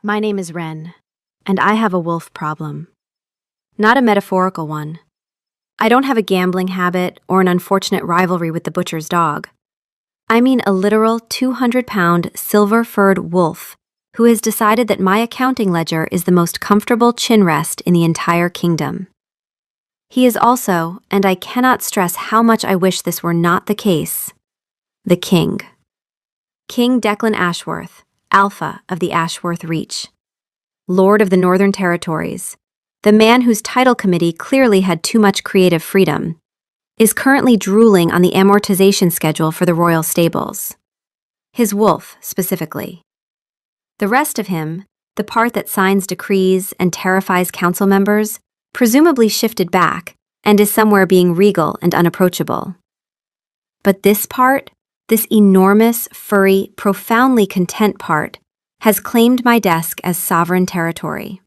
My name is Wren, and I have a wolf problem. Not a metaphorical one. I don't have a gambling habit or an unfortunate rivalry with the butcher's dog. I mean a literal 200-pound silver-furred wolf who has decided that my accounting ledger is the most comfortable chin rest in the entire kingdom. He is also, and I cannot stress how much I wish this were not the case, the king. King Declan Ashworth, Alpha of the Ashworth Reach. Lord of the Northern Territories, the man whose title committee clearly had too much creative freedom, is currently drooling on the amortization schedule for the royal stables. His wolf, specifically. The rest of him, the part that signs decrees and terrifies council members, presumably shifted back and is somewhere being regal and unapproachable. But this part, this enormous, furry, profoundly content part, has claimed my desk as sovereign territory.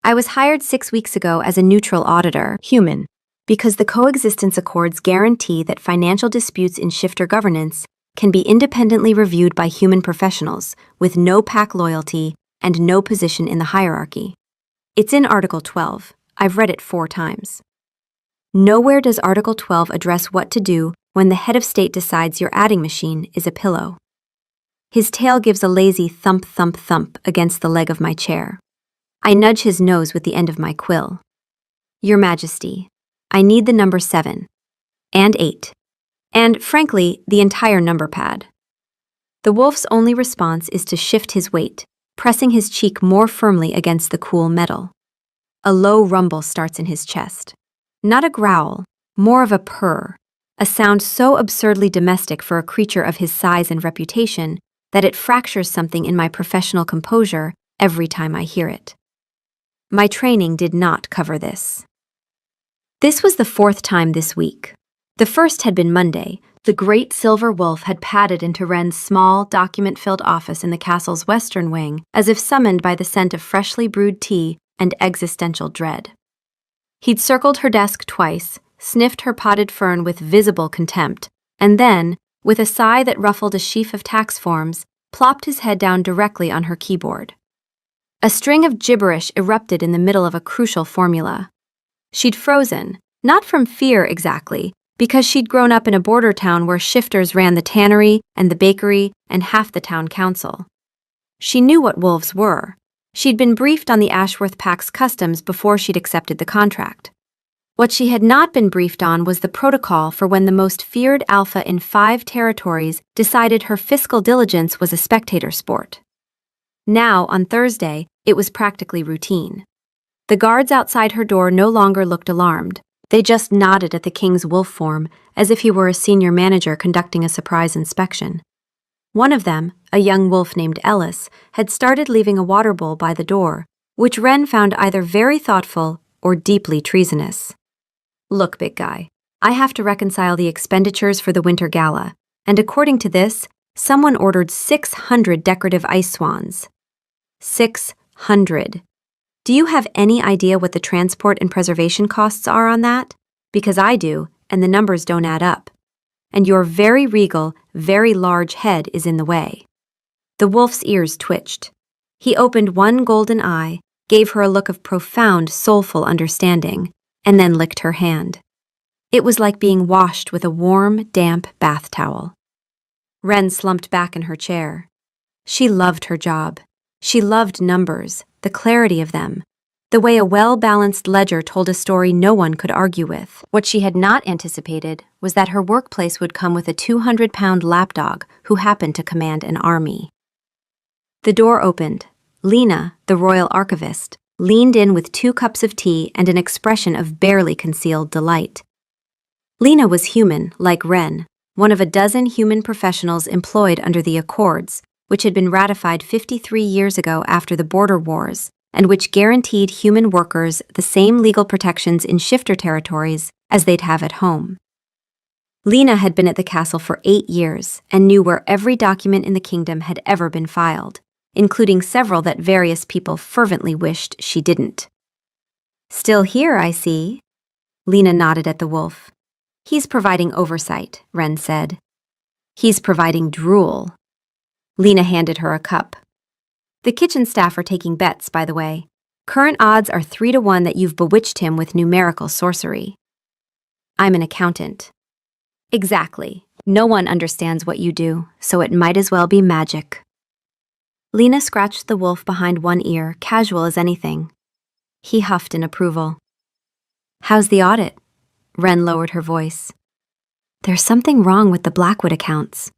I was hired 6 weeks ago as a neutral auditor, human, because the coexistence accords guarantee that financial disputes in shifter governance can be independently reviewed by human professionals with no pack loyalty and no position in the hierarchy. It's in Article 12. I've read it 4 times. Nowhere does Article 12 address what to do when the head of state decides your adding machine is a pillow. His tail gives a lazy thump, thump, thump against the leg of my chair. I nudge his nose with the end of my quill. Your Majesty, I need the number 7 and 8. And, frankly, the entire number pad. The wolf's only response is to shift his weight, pressing his cheek more firmly against the cool metal. A low rumble starts in his chest. Not a growl, more of a purr, a sound so absurdly domestic for a creature of his size and reputation that it fractures something in my professional composure every time I hear it. My training did not cover this. This was the 4th time this week. The first had been Monday. The great silver wolf had padded into Wren's small, document-filled office in the castle's western wing, as if summoned by the scent of freshly brewed tea and existential dread. He'd circled her desk twice, sniffed her potted fern with visible contempt, and then, with a sigh that ruffled a sheaf of tax forms, plopped his head down directly on her keyboard. A string of gibberish erupted in the middle of a crucial formula. She'd frozen, not from fear exactly, because she'd grown up in a border town where shifters ran the tannery and the bakery and half the town council. She knew what wolves were. She'd been briefed on the Ashworth Pack's customs before she'd accepted the contract. What she had not been briefed on was the protocol for when the most feared alpha in 5 territories decided her fiscal diligence was a spectator sport. Now, on Thursday, it was practically routine. The guards outside her door no longer looked alarmed. They just nodded at the king's wolf form as if he were a senior manager conducting a surprise inspection. One of them, a young wolf named Ellis, had started leaving a water bowl by the door, which Wren found either very thoughtful or deeply treasonous. Look, big guy, I have to reconcile the expenditures for the winter gala, and according to this, someone ordered 600 decorative ice swans. 600. Do you have any idea what the transport and preservation costs are on that? Because I do, and the numbers don't add up. And your very regal, very large head is in the way. The wolf's ears twitched. He opened one golden eye, gave her a look of profound, soulful understanding, and then licked her hand. It was like being washed with a warm, damp bath towel. Wren slumped back in her chair. She loved her job. She loved numbers, the clarity of them, the way a well-balanced ledger told a story no one could argue with. What she had not anticipated was that her workplace would come with a 200-pound lapdog who happened to command an army. The door opened. Lena, the royal archivist, leaned in with 2 cups of tea and an expression of barely concealed delight. Lena was human, like Wren, one of a dozen human professionals employed under the Accords, which had been ratified 53 years ago after the border wars, and which guaranteed human workers the same legal protections in shifter territories as they'd have at home. Lena had been at the castle for 8 years and knew where every document in the kingdom had ever been filed, including several that various people fervently wished she didn't. Still here, I see. Lena nodded at the wolf. He's providing oversight, Wren said. He's providing drool. Lena handed her a cup. The kitchen staff are taking bets, by the way. Current odds are 3-1 that you've bewitched him with numerical sorcery. I'm an accountant. Exactly. No one understands what you do, so it might as well be magic. Lena scratched the wolf behind one ear, casual as anything. He huffed in approval. How's the audit? Wren lowered her voice. There's something wrong with the Blackwood accounts.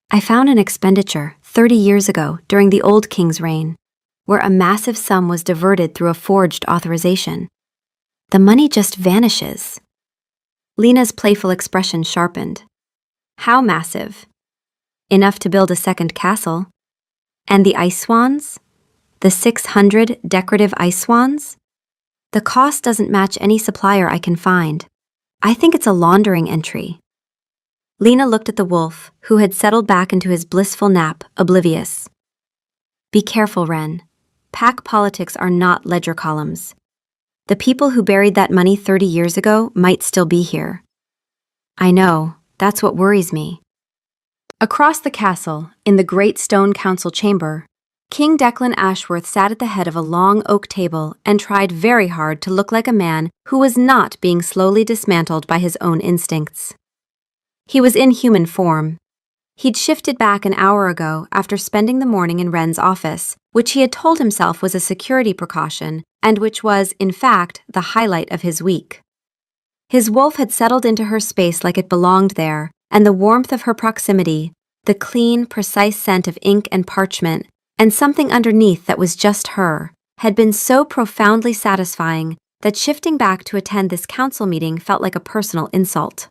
I found an expenditure 30 years ago during the old king's reign, where a massive sum was diverted through a forged authorization. The money just vanishes. Lena's playful expression sharpened. How massive? Enough to build a second castle. And the ice swans? The 600 decorative ice swans? The cost doesn't match any supplier I can find. I think it's a laundering entry. Lena looked at the wolf, who had settled back into his blissful nap, oblivious. Be careful, Wren. Pack politics are not ledger columns. The people who buried that money 30 years ago might still be here. I know, that's what worries me. Across the castle, in the great stone council chamber, King Declan Ashworth sat at the head of a long oak table and tried very hard to look like a man who was not being slowly dismantled by his own instincts. He was in human form. He'd shifted back an hour ago after spending the morning in Wren's office, which he had told himself was a security precaution and which was, in fact, the highlight of his week. His wolf had settled into her space like it belonged there, and the warmth of her proximity, the clean, precise scent of ink and parchment, and something underneath that was just her, had been so profoundly satisfying that shifting back to attend this council meeting felt like a personal insult.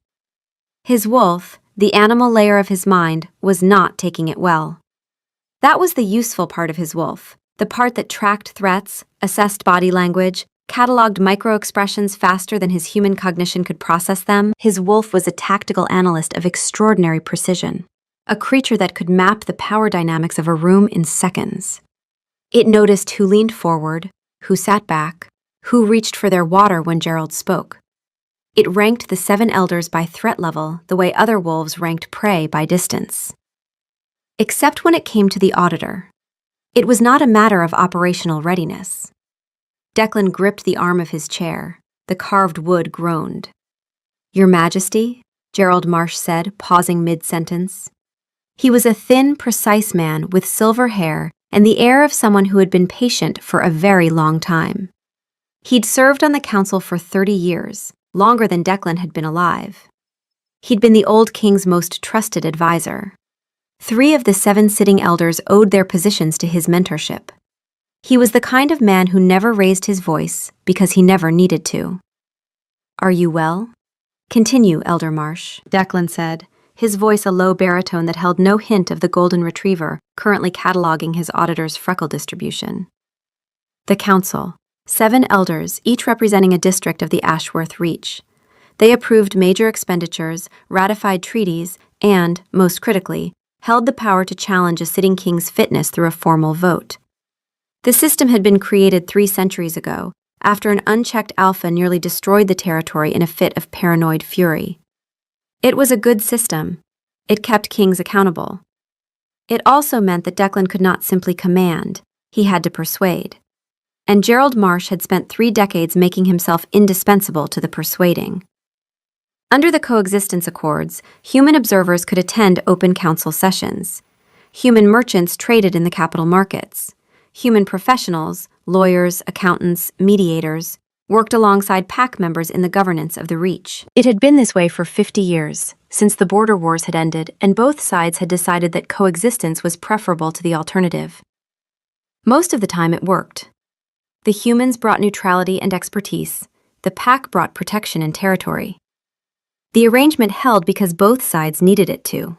His wolf, the animal layer of his mind, was not taking it well. That was the useful part of his wolf, the part that tracked threats, assessed body language, cataloged micro-expressions faster than his human cognition could process them. His wolf was a tactical analyst of extraordinary precision, a creature that could map the power dynamics of a room in seconds. It noticed who leaned forward, who sat back, who reached for their water when Gerald spoke. It ranked the 7 elders by threat level the way other wolves ranked prey by distance. Except when it came to the auditor. It was not a matter of operational readiness. Declan gripped the arm of his chair. The carved wood groaned. Your Majesty, Gerald Marsh said, pausing mid-sentence. He was a thin, precise man with silver hair and the air of someone who had been patient for a very long time. He'd served on the council for 30 years, longer than Declan had been alive. He'd been the old king's most trusted advisor. 3 of the 7 sitting elders owed their positions to his mentorship. He was the kind of man who never raised his voice because he never needed to. Are you well? Continue, Elder Marsh, Declan said, his voice a low baritone that held no hint of the golden retriever currently cataloging his auditor's freckle distribution. The council, 7 elders, each representing a district of the Ashworth Reach. They approved major expenditures, ratified treaties, and, most critically, held the power to challenge a sitting king's fitness through a formal vote. The system had been created 3 centuries ago, after an unchecked alpha nearly destroyed the territory in a fit of paranoid fury. It was a good system. It kept kings accountable. It also meant that Declan could not simply command, he had to persuade. And Gerald Marsh had spent 3 decades making himself indispensable to the persuading. Under the coexistence accords, human observers could attend open council sessions. Human merchants traded in the capital markets. Human professionals, lawyers, accountants, mediators, worked alongside pack members in the governance of the Reach. It had been this way for 50 years, since the border wars had ended and both sides had decided that coexistence was preferable to the alternative. Most of the time it worked. The humans brought neutrality and expertise. The pack brought protection and territory. The arrangement held because both sides needed it to.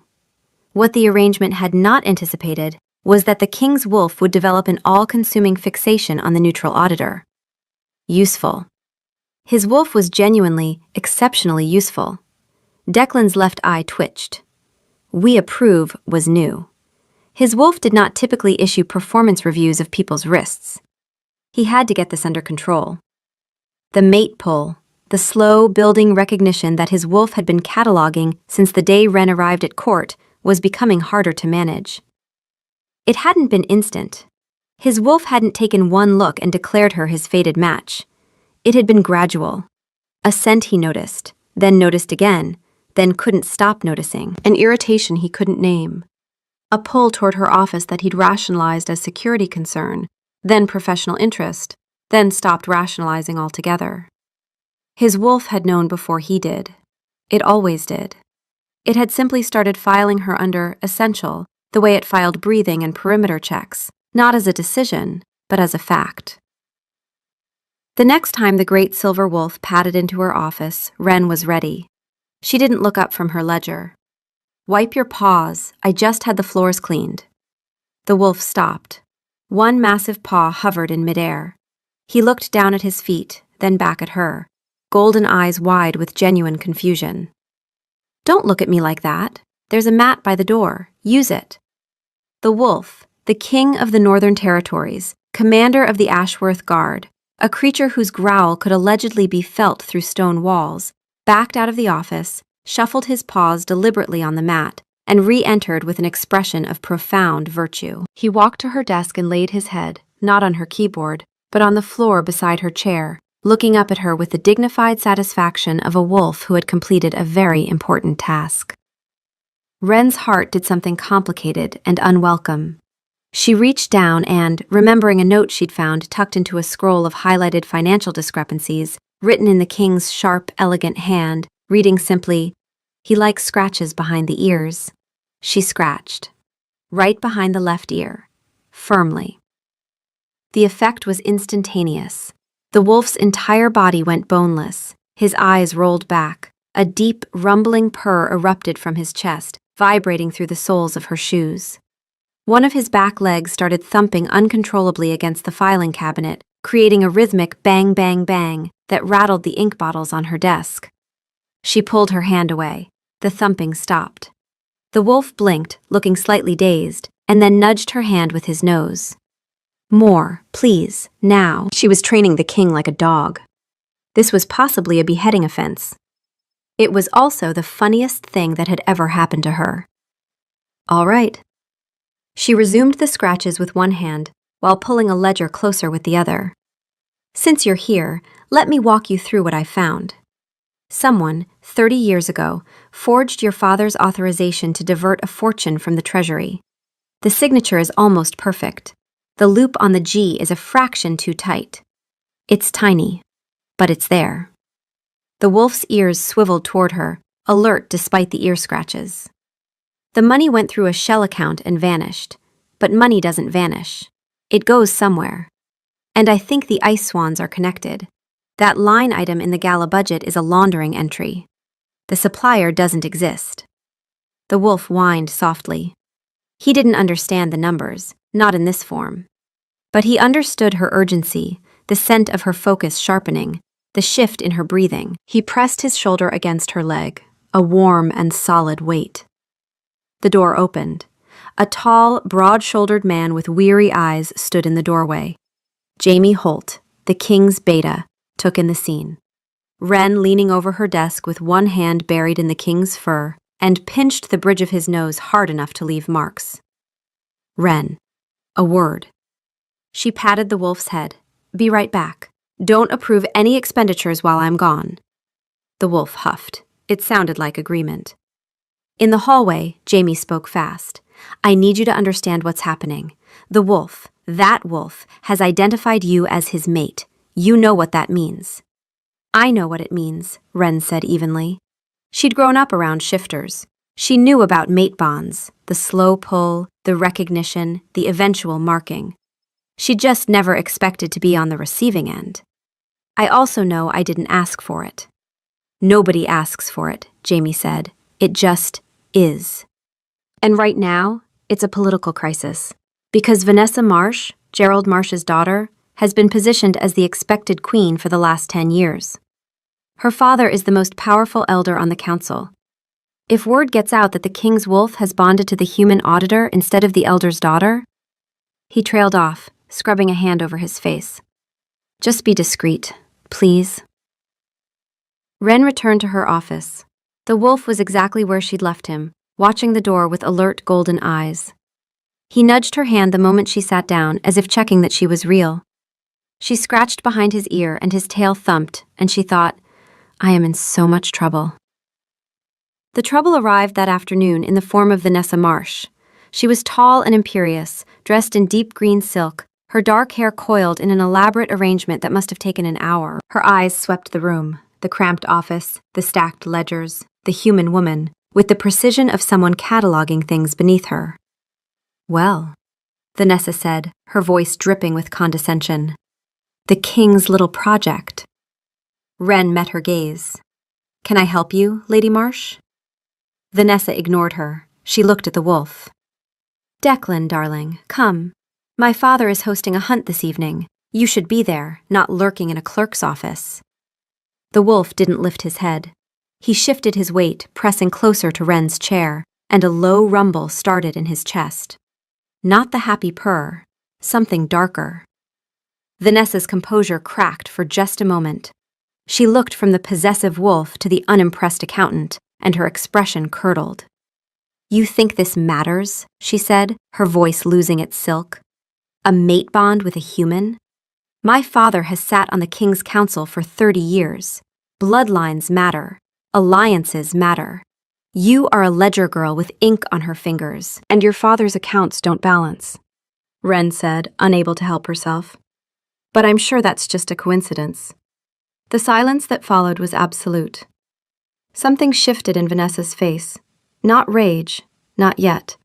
What the arrangement had not anticipated was that the king's wolf would develop an all-consuming fixation on the neutral auditor. Useful. His wolf was genuinely, exceptionally useful. Declan's left eye twitched. We approve was new. His wolf did not typically issue performance reviews of people's wrists. He had to get this under control. The mate pull, the slow building recognition that his wolf had been cataloging since the day Wren arrived at court, was becoming harder to manage. It hadn't been instant. His wolf hadn't taken one look and declared her his fated match. It had been gradual. A scent he noticed, then noticed again, then couldn't stop noticing. An irritation he couldn't name. A pull toward her office that he'd rationalized as security concern, then professional interest, then stopped rationalizing altogether. His wolf had known before he did. It always did. It had simply started filing her under essential, the way it filed breathing and perimeter checks, not as a decision, but as a fact. The next time the great silver wolf padded into her office, Wren was ready. She didn't look up from her ledger. "Wipe your paws, I just had the floors cleaned." The wolf stopped. One massive paw hovered in midair. He looked down at his feet, then back at her, golden eyes wide with genuine confusion. "Don't look at me like that. There's a mat by the door. Use it." The wolf, the king of the Northern Territories, commander of the Ashworth Guard, a creature whose growl could allegedly be felt through stone walls, backed out of the office, shuffled his paws deliberately on the mat, and re-entered with an expression of profound virtue. He walked to her desk and laid his head, not on her keyboard, but on the floor beside her chair, looking up at her with the dignified satisfaction of a wolf who had completed a very important task. Wren's heart did something complicated and unwelcome. She reached down and, remembering a note she'd found tucked into a scroll of highlighted financial discrepancies, written in the king's sharp, elegant hand, reading simply, "He likes scratches behind the ears." She scratched. Right behind the left ear. Firmly. The effect was instantaneous. The wolf's entire body went boneless. His eyes rolled back. A deep, rumbling purr erupted from his chest, vibrating through the soles of her shoes. One of his back legs started thumping uncontrollably against the filing cabinet, creating a rhythmic bang, bang, bang that rattled the ink bottles on her desk. She pulled her hand away. The thumping stopped. The wolf blinked, looking slightly dazed, and then nudged her hand with his nose. "More, please, now." She was training the king like a dog. This was possibly a beheading offense. It was also the funniest thing that had ever happened to her. "All right." She resumed the scratches with one hand, while pulling a ledger closer with the other. "Since you're here, let me walk you through what I found. Someone, 30 years ago, forged your father's authorization to divert a fortune from the treasury. The signature is almost perfect. The loop on the G is a fraction too tight. It's tiny, but it's there." The wolf's ears swiveled toward her, alert despite the ear scratches. "The money went through a shell account and vanished. But money doesn't vanish. It goes somewhere. And I think the ice swans are connected. That line item in the gala budget is a laundering entry. The supplier doesn't exist." The wolf whined softly. He didn't understand the numbers, not in this form. But he understood her urgency, the scent of her focus sharpening, the shift in her breathing. He pressed his shoulder against her leg, a warm and solid weight. The door opened. A tall, broad-shouldered man with weary eyes stood in the doorway. Jamie Holt, the king's beta, took in the scene. Wren leaning over her desk with one hand buried in the king's fur and pinched the bridge of his nose hard enough to leave marks. "Wren. A word." She patted the wolf's head. "Be right back. Don't approve any expenditures while I'm gone." The wolf huffed. It sounded like agreement. In the hallway, Jamie spoke fast. "I need you to understand what's happening. The wolf, that wolf, has identified you as his mate. You know what that means." "I know what it means," Wren said evenly. She'd grown up around shifters. She knew about mate bonds, the slow pull, the recognition, the eventual marking. She just never expected to be on the receiving end. "I also know I didn't ask for it." "Nobody asks for it," Jamie said. "It just is. And right now, it's a political crisis. Because Vanessa Marsh, Gerald Marsh's daughter, has been positioned as the expected queen for the last 10 years. Her father is the most powerful elder on the council. If word gets out that the king's wolf has bonded to the human auditor instead of the elder's daughter..." He trailed off, scrubbing a hand over his face. "Just be discreet, please." Wren returned to her office. The wolf was exactly where she'd left him, watching the door with alert golden eyes. He nudged her hand the moment she sat down, as if checking that she was real. She scratched behind his ear and his tail thumped, and she thought, I am in so much trouble. The trouble arrived that afternoon in the form of Vanessa Marsh. She was tall and imperious, dressed in deep green silk, her dark hair coiled in an elaborate arrangement that must have taken an hour. Her eyes swept the room, the cramped office, the stacked ledgers, the human woman, with the precision of someone cataloging things beneath her. Well, Vanessa said, her voice dripping with condescension. The king's little project. Wren met her gaze. Can I help you, Lady Marsh? Vanessa ignored her. She looked at the wolf. Declan, darling, come. My father is hosting a hunt this evening. You should be there, not lurking in a clerk's office. The wolf didn't lift his head. He shifted his weight, pressing closer to Wren's chair, and a low rumble started in his chest. Not the happy purr, something darker. Vanessa's composure cracked for just a moment. She looked from the possessive wolf to the unimpressed accountant, and her expression curdled. You think this matters? She said, her voice losing its silk. A mate bond with a human? My father has sat on the king's council for 30 years. Bloodlines matter. Alliances matter. You are a ledger girl with ink on her fingers, and your father's accounts don't balance, Wren said, unable to help herself. But I'm sure that's just a coincidence. The silence that followed was absolute. Something shifted in Vanessa's face. Not rage, not yet.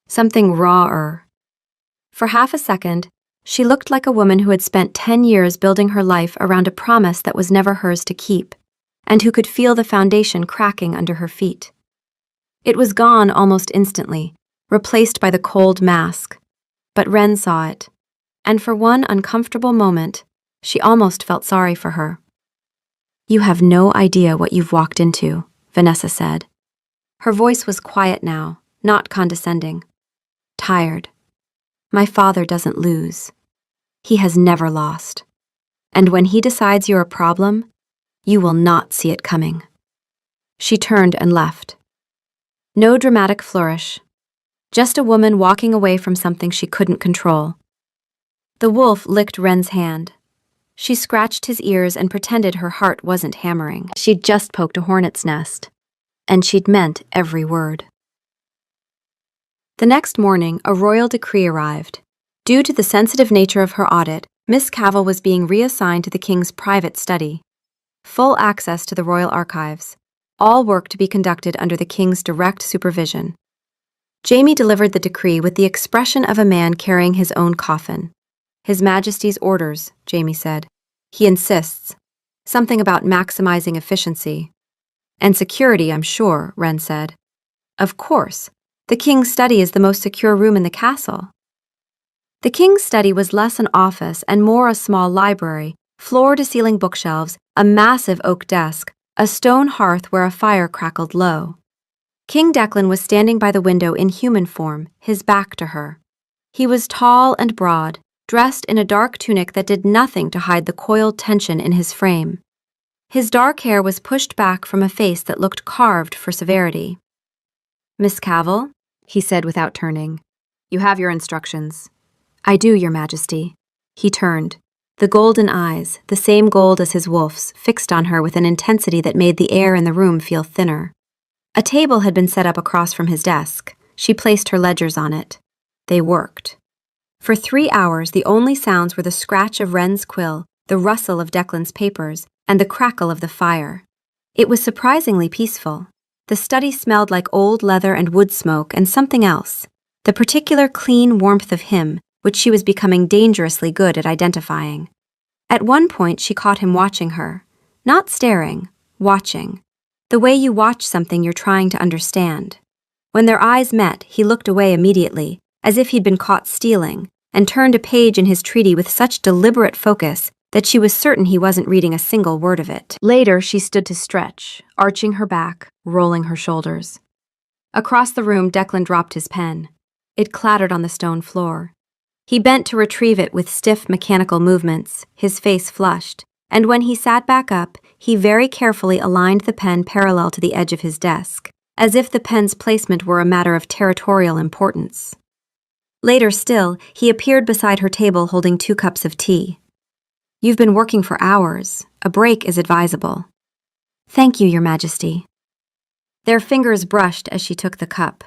Something rawer. For half a second, she looked like a woman who had spent 10 years building her life around a promise that was never hers to keep, and who could feel the foundation cracking under her feet. It was gone almost instantly, replaced by the cold mask, but Wren saw it, and for one uncomfortable moment, she almost felt sorry for her. You have no idea what you've walked into, Vanessa said. Her voice was quiet now, not condescending. Tired. My father doesn't lose. He has never lost. And when he decides you're a problem, you will not see it coming. She turned and left. No dramatic flourish. Just a woman walking away from something she couldn't control. The wolf licked Wren's hand. She scratched his ears and pretended her heart wasn't hammering. She'd just poked a hornet's nest. And she'd meant every word. The next morning, a royal decree arrived. Due to the sensitive nature of her audit, Miss Cavell was being reassigned to the king's private study. Full access to the royal archives. All work to be conducted under the king's direct supervision. Jamie delivered the decree with the expression of a man carrying his own coffin. His Majesty's orders, Jamie said. He insists. Something about maximizing efficiency. And security, I'm sure, Wren said. Of course. The king's study is the most secure room in the castle. The king's study was less an office and more a small library, floor-to-ceiling bookshelves, a massive oak desk, a stone hearth where a fire crackled low. King Declan was standing by the window in human form, his back to her. He was tall and broad, dressed in a dark tunic that did nothing to hide the coiled tension in his frame. His dark hair was pushed back from a face that looked carved for severity. Miss Cavell, he said without turning, you have your instructions. I do, Your Majesty. He turned. The golden eyes, the same gold as his wolf's, fixed on her with an intensity that made the air in the room feel thinner. A table had been set up across from his desk. She placed her ledgers on it. They worked. For 3 hours, the only sounds were the scratch of Wren's quill, the rustle of Declan's papers, and the crackle of the fire. It was surprisingly peaceful. The study smelled like old leather and wood smoke and something else, the particular clean warmth of him, which she was becoming dangerously good at identifying. At one point, she caught him watching her. Not staring, watching. The way you watch something you're trying to understand. When their eyes met, he looked away immediately, as if he'd been caught stealing, and turned a page in his treaty with such deliberate focus that she was certain he wasn't reading a single word of it. Later, she stood to stretch, arching her back, rolling her shoulders. Across the room, Declan dropped his pen. It clattered on the stone floor. He bent to retrieve it with stiff mechanical movements, his face flushed, and when he sat back up, he very carefully aligned the pen parallel to the edge of his desk, as if the pen's placement were a matter of territorial importance. Later still, he appeared beside her table holding 2 cups of tea. "You've been working for hours. A break is advisable." "Thank you, Your Majesty." Their fingers brushed as she took the cup.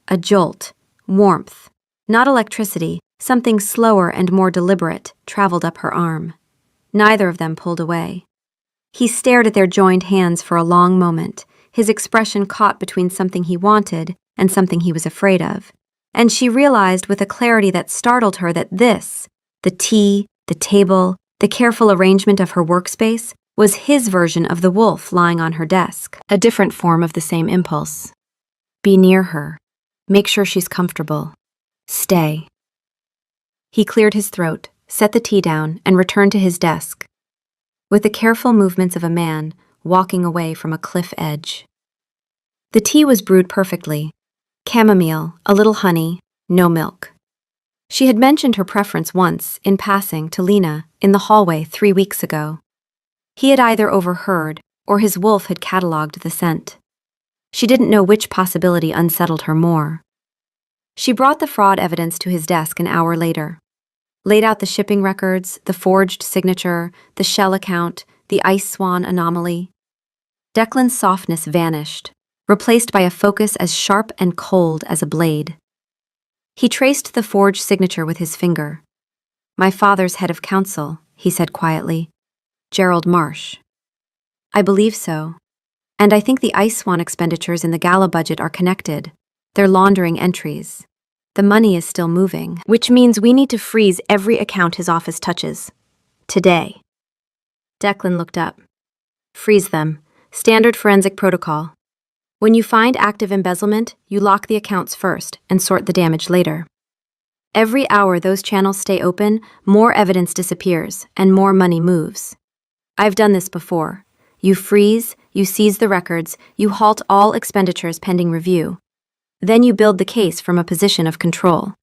A jolt, warmth, not electricity, something slower and more deliberate, traveled up her arm. Neither of them pulled away. He stared at their joined hands for a long moment, his expression caught between something he wanted and something he was afraid of. And she realized with a clarity that startled her that this, the tea, the table, the careful arrangement of her workspace, was his version of the wolf lying on her desk, a different form of the same impulse. Be near her. Make sure she's comfortable. Stay. He cleared his throat, set the tea down, and returned to his desk, with the careful movements of a man walking away from a cliff edge. The tea was brewed perfectly. Chamomile, a little honey, no milk. She had mentioned her preference once, in passing, to Lena in the hallway 3 weeks ago. He had either overheard, or his wolf had catalogued the scent. She didn't know which possibility unsettled her more. She brought the fraud evidence to his desk an hour later, laid out the shipping records, the forged signature, the shell account, the ice swan anomaly. Declan's softness vanished, replaced by a focus as sharp and cold as a blade. He traced the forged signature with his finger. "My father's head of council," he said quietly. "Gerald Marsh." "I believe so. And I think the ice swan expenditures in the gala budget are connected. They're laundering entries. The money is still moving, which means we need to freeze every account his office touches. Today." Declan looked up. "Freeze them. Standard forensic protocol. When you find active embezzlement, you lock the accounts first and sort the damage later. Every hour those channels stay open, more evidence disappears and more money moves. I've done this before. You freeze, you seize the records, you halt all expenditures pending review. Then you build the case from a position of control."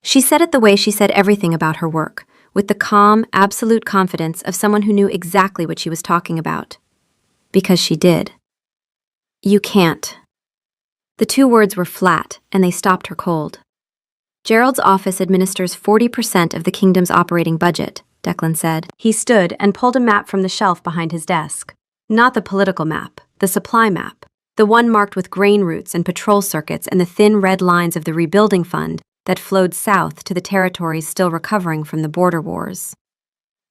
She said it the way she said everything about her work, with the calm, absolute confidence of someone who knew exactly what she was talking about. Because she did. "You can't." The 2 words were flat, and they stopped her cold. "Gerald's office administers 40% of the kingdom's operating budget," Declan said. He stood and pulled a map from the shelf behind his desk. Not the political map, the supply map. The one marked with grain routes and patrol circuits and the thin red lines of the rebuilding fund that flowed south to the territories still recovering from the border wars.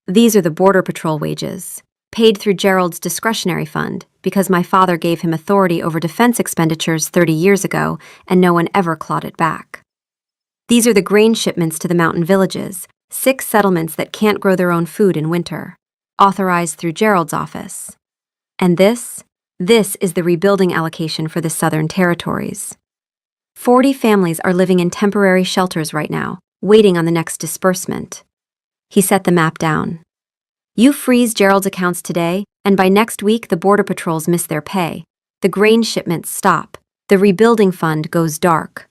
"These are the border patrol wages, paid through Gerald's discretionary fund because my father gave him authority over defense expenditures 30 years ago and no one ever clawed it back. These are the grain shipments to the mountain villages, 6 settlements that can't grow their own food in winter, authorized through Gerald's office. And this is the rebuilding allocation for the Southern Territories. 40 families are living in temporary shelters right now, waiting on the next disbursement." He set the map down. "You freeze Gerald's accounts today, and by next week the border patrols miss their pay. The grain shipments stop. The rebuilding fund goes dark.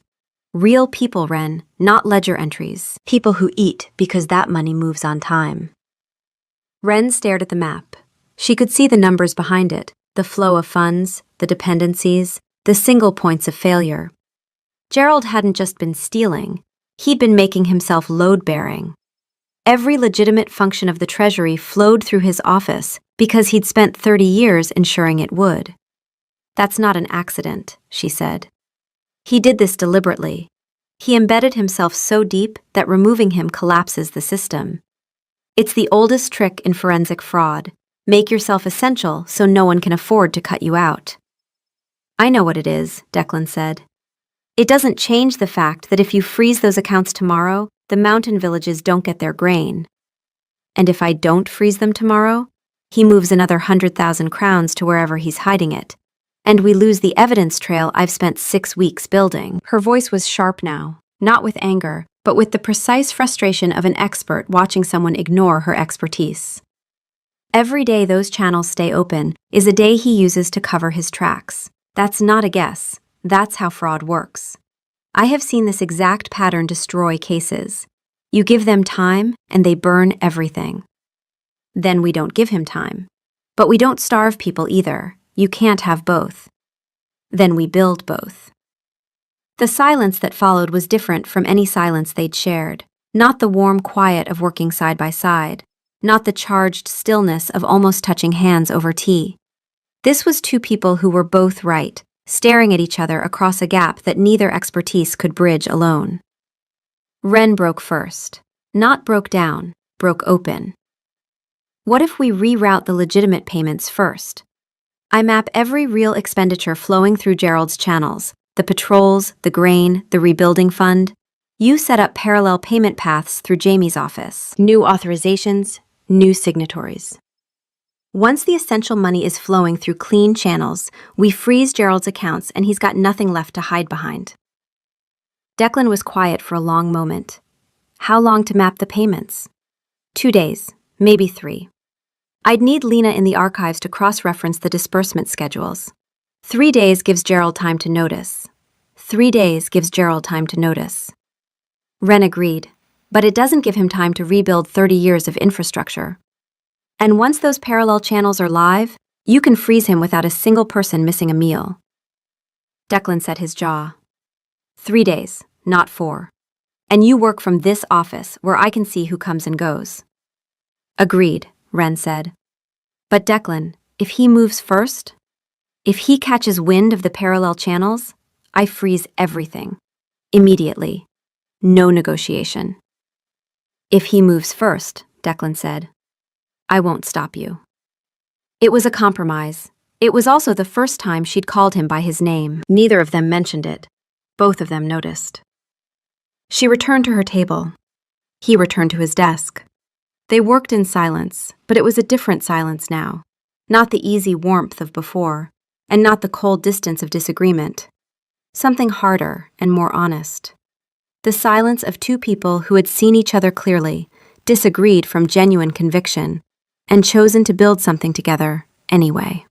Real people, Wren, not ledger entries. People who eat because that money moves on time." Wren stared at the map. She could see the numbers behind it, the flow of funds, the dependencies, the single points of failure. Gerald hadn't just been stealing, he'd been making himself load-bearing. Every legitimate function of the Treasury flowed through his office because he'd spent 30 years ensuring it would. "That's not an accident," she said. "He did this deliberately. He embedded himself so deep that removing him collapses the system. It's the oldest trick in forensic fraud. Make yourself essential so no one can afford to cut you out." "I know what it is," Declan said. "It doesn't change the fact that if you freeze those accounts tomorrow, the mountain villages don't get their grain. And if I don't freeze them tomorrow, he moves another 100,000 crowns to wherever he's hiding it, and we lose the evidence trail I've spent 6 weeks building." Her voice was sharp now, not with anger, but with the precise frustration of an expert watching someone ignore her expertise. Every day those channels stay open is a day he uses to cover his tracks. That's not a guess. That's how fraud works. I have seen this exact pattern destroy cases. You give them time, and they burn everything. Then we don't give him time. But we don't starve people either. You can't have both. Then we build both. The silence that followed was different from any silence they'd shared. Not the warm quiet of working side by side. Not the charged stillness of almost touching hands over tea. This was two people who were both right, staring at each other across a gap that neither expertise could bridge alone. Wren broke first. Not broke down, broke open. What if we reroute the legitimate payments first? I map every real expenditure flowing through Gerald's channels, the patrols, the grain, the rebuilding fund. You set up parallel payment paths through Jamie's office. New authorizations, new signatories. Once the essential money is flowing through clean channels, we freeze Gerald's accounts and he's got nothing left to hide behind. Declan was quiet for a long moment. How long to map the payments? 2 days, maybe 3. I'd need Lena in the archives to cross-reference the disbursement schedules. 3 days gives Gerald time to notice. 3 days gives Gerald time to notice. Wren agreed, but it doesn't give him time to rebuild 30 years of infrastructure. And once those parallel channels are live, you can freeze him without a single person missing a meal. Declan set his jaw. 3 days, not 4. And you work from this office where I can see who comes and goes. Agreed, Wren said. But Declan, if he moves first, if he catches wind of the parallel channels, I freeze everything. Immediately. No negotiation. If he moves first, Declan said, I won't stop you. It was a compromise. It was also the first time she'd called him by his name. Neither of them mentioned it. Both of them noticed. She returned to her table. He returned to his desk. They worked in silence, but it was a different silence now. Not the easy warmth of before, and not the cold distance of disagreement. Something harder and more honest. The silence of two people who had seen each other clearly, disagreed from genuine conviction, and chosen to build something together anyway.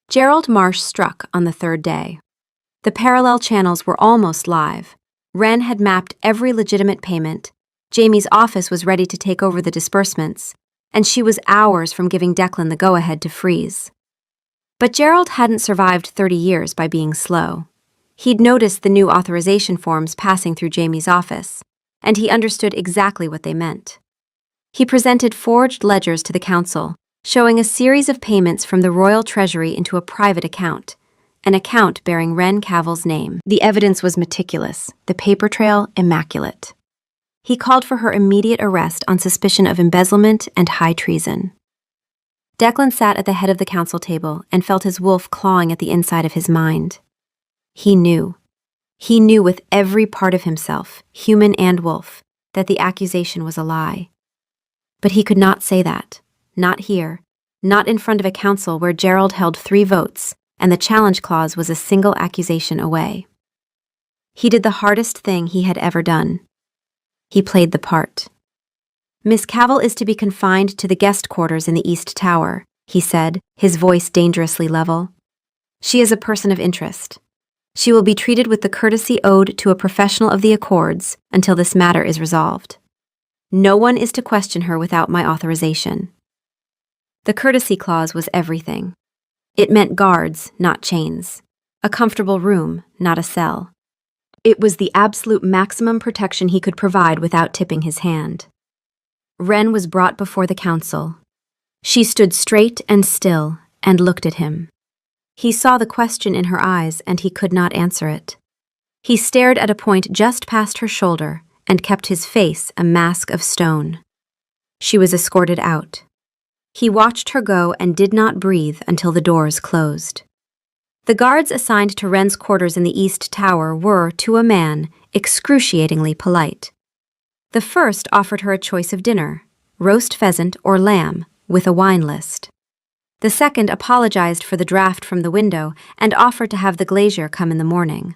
Gerald Marsh struck on the 3rd day. The parallel channels were almost live. Wren had mapped every legitimate payment, Jamie's office was ready to take over the disbursements, and she was hours from giving Declan the go-ahead to freeze. But Gerald hadn't survived 30 years by being slow. He'd noticed the new authorization forms passing through Jamie's office, and he understood exactly what they meant. He presented forged ledgers to the council, showing a series of payments from the royal treasury into a private account, an account bearing Wren Cavill's name. The evidence was meticulous, the paper trail immaculate. He called for her immediate arrest on suspicion of embezzlement and high treason. Declan sat at the head of the council table and felt his wolf clawing at the inside of his mind. He knew. He knew with every part of himself, human and wolf, that the accusation was a lie. But he could not say that. Not here. Not in front of a council where Gerald held 3 votes, and the challenge clause was a single accusation away. He did the hardest thing he had ever done. He played the part. Miss Cavill is to be confined to the guest quarters in the East Tower, he said, his voice dangerously level. She is a person of interest. She will be treated with the courtesy owed to a professional of the Accords until this matter is resolved. No one is to question her without my authorization. The courtesy clause was everything. It meant guards, not chains. A comfortable room, not a cell. It was the absolute maximum protection he could provide without tipping his hand. Wren was brought before the council. She stood straight and still and looked at him. He saw the question in her eyes and he could not answer it. He stared at a point just past her shoulder and kept his face a mask of stone. She was escorted out. He watched her go and did not breathe until the doors closed. The guards assigned to Wren's quarters in the East Tower were, to a man, excruciatingly polite. The first offered her a choice of dinner, roast pheasant or lamb, with a wine list. The second apologized for the draft from the window and offered to have the glazier come in the morning.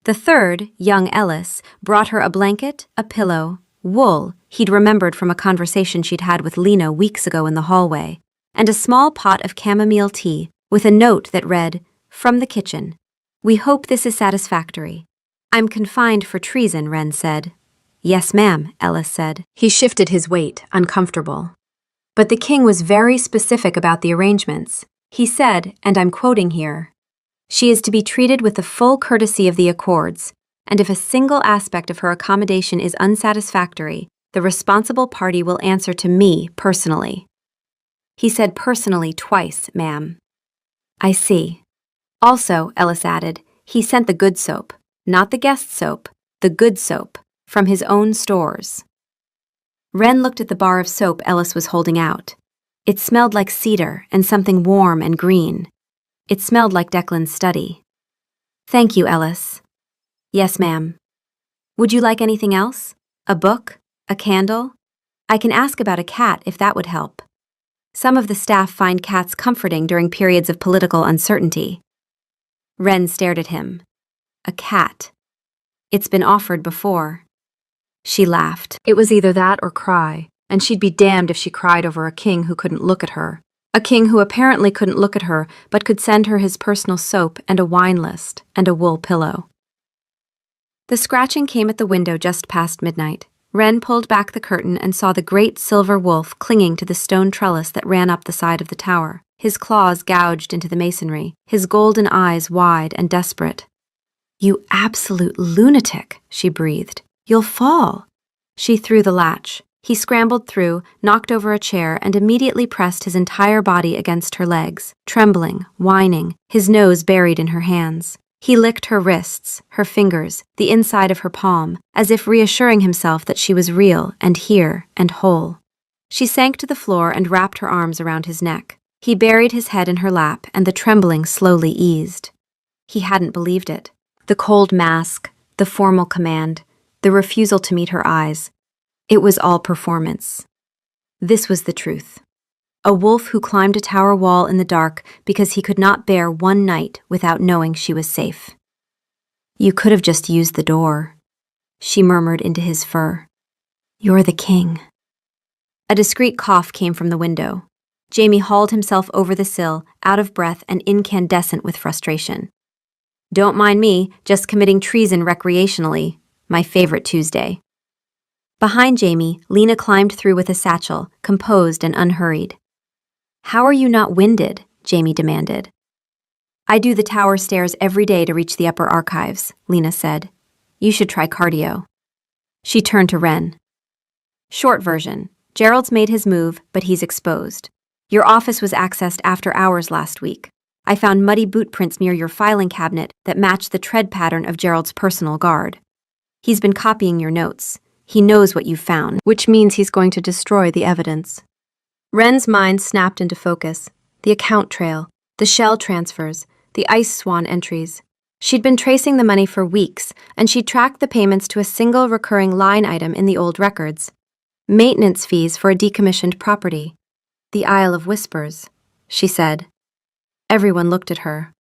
The third, young Ellis, brought her a blanket, a pillow, wool he'd remembered from a conversation she'd had with Lena weeks ago in the hallway, and a small pot of chamomile tea with a note that read, "From the kitchen. We hope this is satisfactory. I'm confined for treason," Wren said. "Yes, ma'am," Ellis said. He shifted his weight, uncomfortable. But the king was very specific about the arrangements. He said, and I'm quoting here, She is to be treated with the full courtesy of the Accords, and if a single aspect of her accommodation is unsatisfactory, the responsible party will answer to me personally. He said personally twice, ma'am. I see. Also, Ellis added, he sent the good soap, not the guest soap, the good soap, from his own stores. Wren looked at the bar of soap Ellis was holding out. It smelled like cedar and something warm and green. It smelled like Declan's study. Thank you, Ellis. Yes, ma'am. Would you like anything else? A book? A candle? I can ask about a cat if that would help. Some of the staff find cats comforting during periods of political uncertainty. Wren stared at him. A cat. It's been offered before. She laughed. It was either that or cry, and she'd be damned if she cried over a king who couldn't look at her. A king who apparently couldn't look at her, but could send her his personal soap and a wine list and a wool pillow. The scratching came at the window just past midnight. Wren pulled back the curtain and saw the great silver wolf clinging to the stone trellis that ran up the side of the tower, his claws gouged into the masonry, his golden eyes wide and desperate. You absolute lunatic, she breathed. You'll fall. She threw the latch. He scrambled through, knocked over a chair, and immediately pressed his entire body against her legs, trembling, whining, his nose buried in her hands. He licked her wrists, her fingers, the inside of her palm, as if reassuring himself that she was real and here and whole. She sank to the floor and wrapped her arms around his neck. He buried his head in her lap, and the trembling slowly eased. He hadn't believed it. The cold mask, the formal command, the refusal to meet her eyes. It was all performance. This was the truth. A wolf who climbed a tower wall in the dark because he could not bear one night without knowing she was safe. You could have just used the door, she murmured into his fur. You're the king. A discreet cough came from the window. Jamie hauled himself over the sill, out of breath and incandescent with frustration. Don't mind me, just committing treason recreationally. My favorite Tuesday. Behind Jamie, Lena climbed through with a satchel, composed and unhurried. How are you not winded? Jamie demanded. I do the tower stairs every day to reach the upper archives, Lena said. You should try cardio. She turned to Wren. Short version. Gerald's made his move, but he's exposed. Your office was accessed after hours last week. I found muddy boot prints near your filing cabinet that matched the tread pattern of Gerald's personal guard. He's been copying your notes. He knows what you've found, which means he's going to destroy the evidence. Wren's mind snapped into focus. The account trail, the shell transfers, the ice swan entries. She'd been tracing the money for weeks, and she'd tracked the payments to a single recurring line item in the old records. Maintenance fees for a decommissioned property. The Isle of Whispers, she said. Everyone looked at her.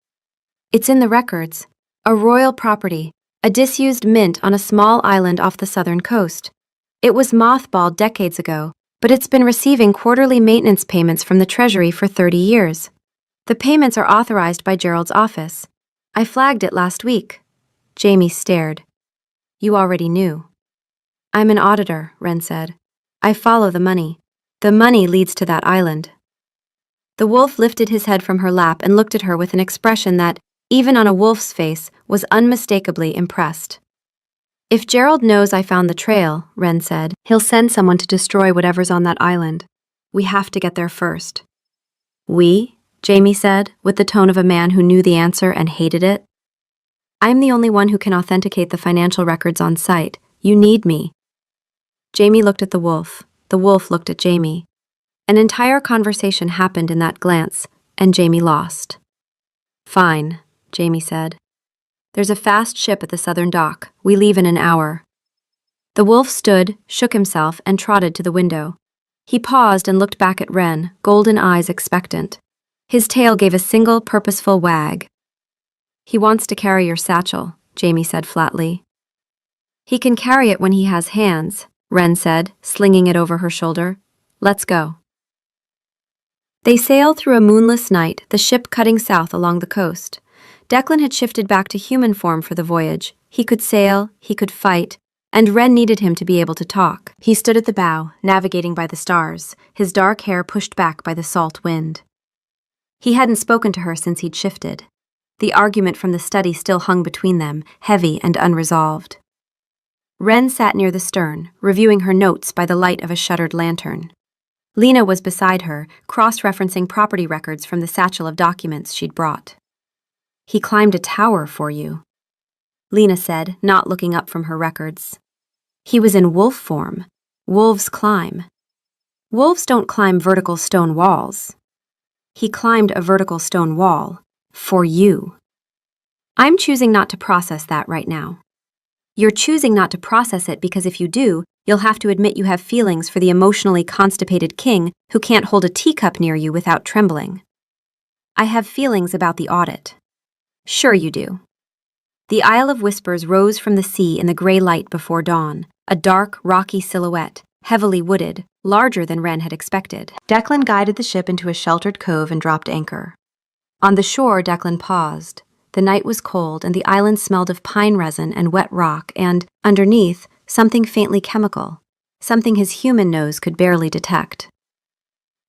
It's in the records. A royal property. A disused mint on a small island off the southern coast. It was mothballed decades ago, but it's been receiving quarterly maintenance payments from the Treasury for 30 years. The payments are authorized by Gerald's office. I flagged it last week. Jamie stared. You already knew. I'm an auditor, Wren said. I follow the money. The money leads to that island. The wolf lifted his head from her lap and looked at her with an expression that, even on a wolf's face, was unmistakably impressed. If Gerald knows I found the trail, Wren said, he'll send someone to destroy whatever's on that island. We have to get there first. We? Jamie said, with the tone of a man who knew the answer and hated it. I'm the only one who can authenticate the financial records on site. You need me. Jamie looked at the wolf. The wolf looked at Jamie. An entire conversation happened in that glance, and Jamie lost. Fine, Jamie said. There's a fast ship at the southern dock. We leave in an hour. The wolf stood, shook himself, and trotted to the window. He paused and looked back at Wren, golden eyes expectant. His tail gave a single, purposeful wag. He wants to carry your satchel, Jamie said flatly. He can carry it when he has hands, Wren said, slinging it over her shoulder. Let's go. They sailed through a moonless night, the ship cutting south along the coast. Declan had shifted back to human form for the voyage. He could sail, he could fight, and Wren needed him to be able to talk. He stood at the bow, navigating by the stars, his dark hair pushed back by the salt wind. He hadn't spoken to her since he'd shifted. The argument from the study still hung between them, heavy and unresolved. Wren sat near the stern, reviewing her notes by the light of a shuttered lantern. Lena was beside her, cross-referencing property records from the satchel of documents she'd brought. "He climbed a tower for you," Lena said, not looking up from her records. "He was in wolf form. Wolves climb. Wolves don't climb vertical stone walls. He climbed a vertical stone wall. For you. I'm choosing not to process that right now. You're choosing not to process it because if you do, you'll have to admit you have feelings for the emotionally constipated king who can't hold a teacup near you without trembling. I have feelings about the audit. Sure you do." The Isle of Whispers rose from the sea in the gray light before dawn, a dark, rocky silhouette, heavily wooded, larger than Wren had expected. Declan guided the ship into a sheltered cove and dropped anchor. On the shore, Declan paused. The night was cold, and the island smelled of pine resin and wet rock, and, underneath, something faintly chemical, something his human nose could barely detect.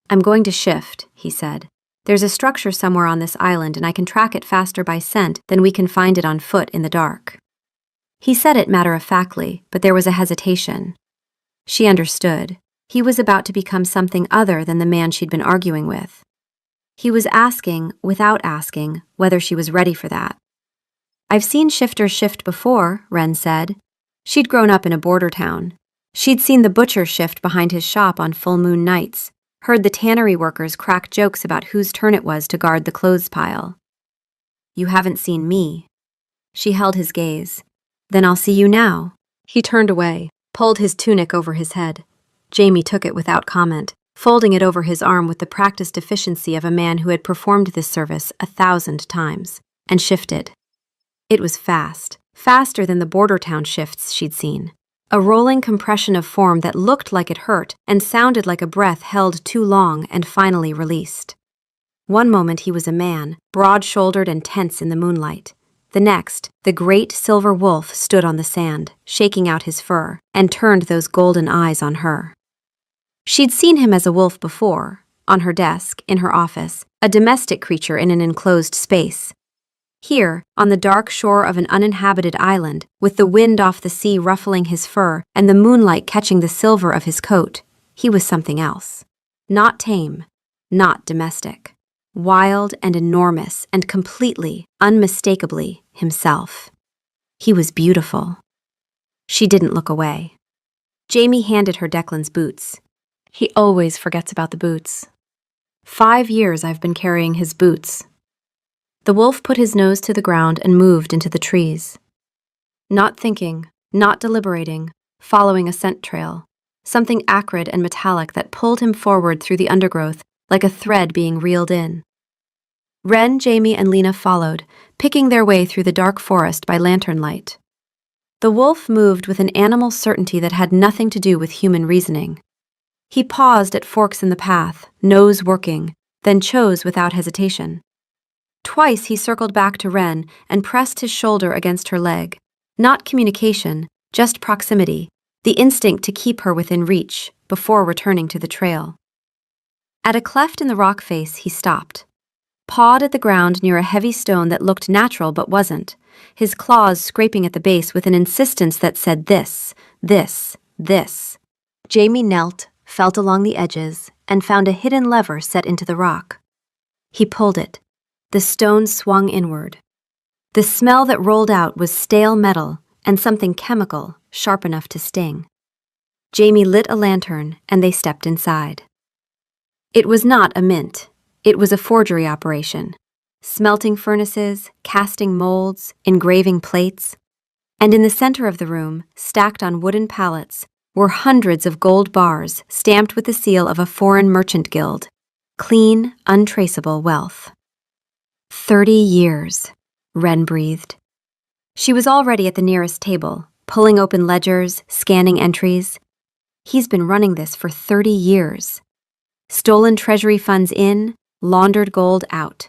"I'm going to shift," he said. "There's a structure somewhere on this island, and I can track it faster by scent than we can find it on foot in the dark." He said it matter-of-factly, but there was a hesitation. She understood. He was about to become something other than the man she'd been arguing with. He was asking, without asking, whether she was ready for that. "I've seen shifters shift before," Wren said. She'd grown up in a border town. She'd seen the butcher shift behind his shop on full moon nights, heard the tannery workers crack jokes about whose turn it was to guard the clothes pile. "You haven't seen me." She held his gaze. "Then I'll see you now." He turned away, pulled his tunic over his head. Jamie took it without comment, folding it over his arm with the practiced efficiency of a man who had performed this service 1,000 times, and shifted. It was fast, faster than the border town shifts she'd seen. A rolling compression of form that looked like it hurt and sounded like a breath held too long and finally released. One moment he was a man, broad-shouldered and tense in the moonlight. The next, the great silver wolf stood on the sand, shaking out his fur, and turned those golden eyes on her. She'd seen him as a wolf before, on her desk, in her office, a domestic creature in an enclosed space. Here, on the dark shore of an uninhabited island, with the wind off the sea ruffling his fur and the moonlight catching the silver of his coat, he was something else. Not tame, not domestic. Wild and enormous and completely, unmistakably himself. He was beautiful. She didn't look away. Jamie handed her Declan's boots. He always forgets about the boots. 5 years I've been carrying his boots. The wolf put his nose to the ground and moved into the trees. Not thinking, not deliberating, following a scent trail, something acrid and metallic that pulled him forward through the undergrowth like a thread being reeled in. Wren, Jamie, and Lena followed, picking their way through the dark forest by lantern light. The wolf moved with an animal certainty that had nothing to do with human reasoning. He paused at forks in the path, nose working, then chose without hesitation. Twice he circled back to Wren and pressed his shoulder against her leg. Not communication, just proximity, the instinct to keep her within reach, before returning to the trail. At a cleft in the rock face, he stopped. Pawed at the ground near a heavy stone that looked natural but wasn't, his claws scraping at the base with an insistence that said this, this, this. Jamie knelt, felt along the edges, and found a hidden lever set into the rock. He pulled it. The stone swung inward. The smell that rolled out was stale metal and something chemical, sharp enough to sting. Jamie lit a lantern, and they stepped inside. It was not a mint. It was a forgery operation. Smelting furnaces, casting molds, engraving plates. And in the center of the room, stacked on wooden pallets, were hundreds of gold bars stamped with the seal of a foreign merchant guild. Clean, untraceable wealth. 30 years, Wren breathed. She was already at the nearest table, pulling open ledgers, scanning entries. He's been running this for 30 years. Stolen treasury funds in, laundered gold out.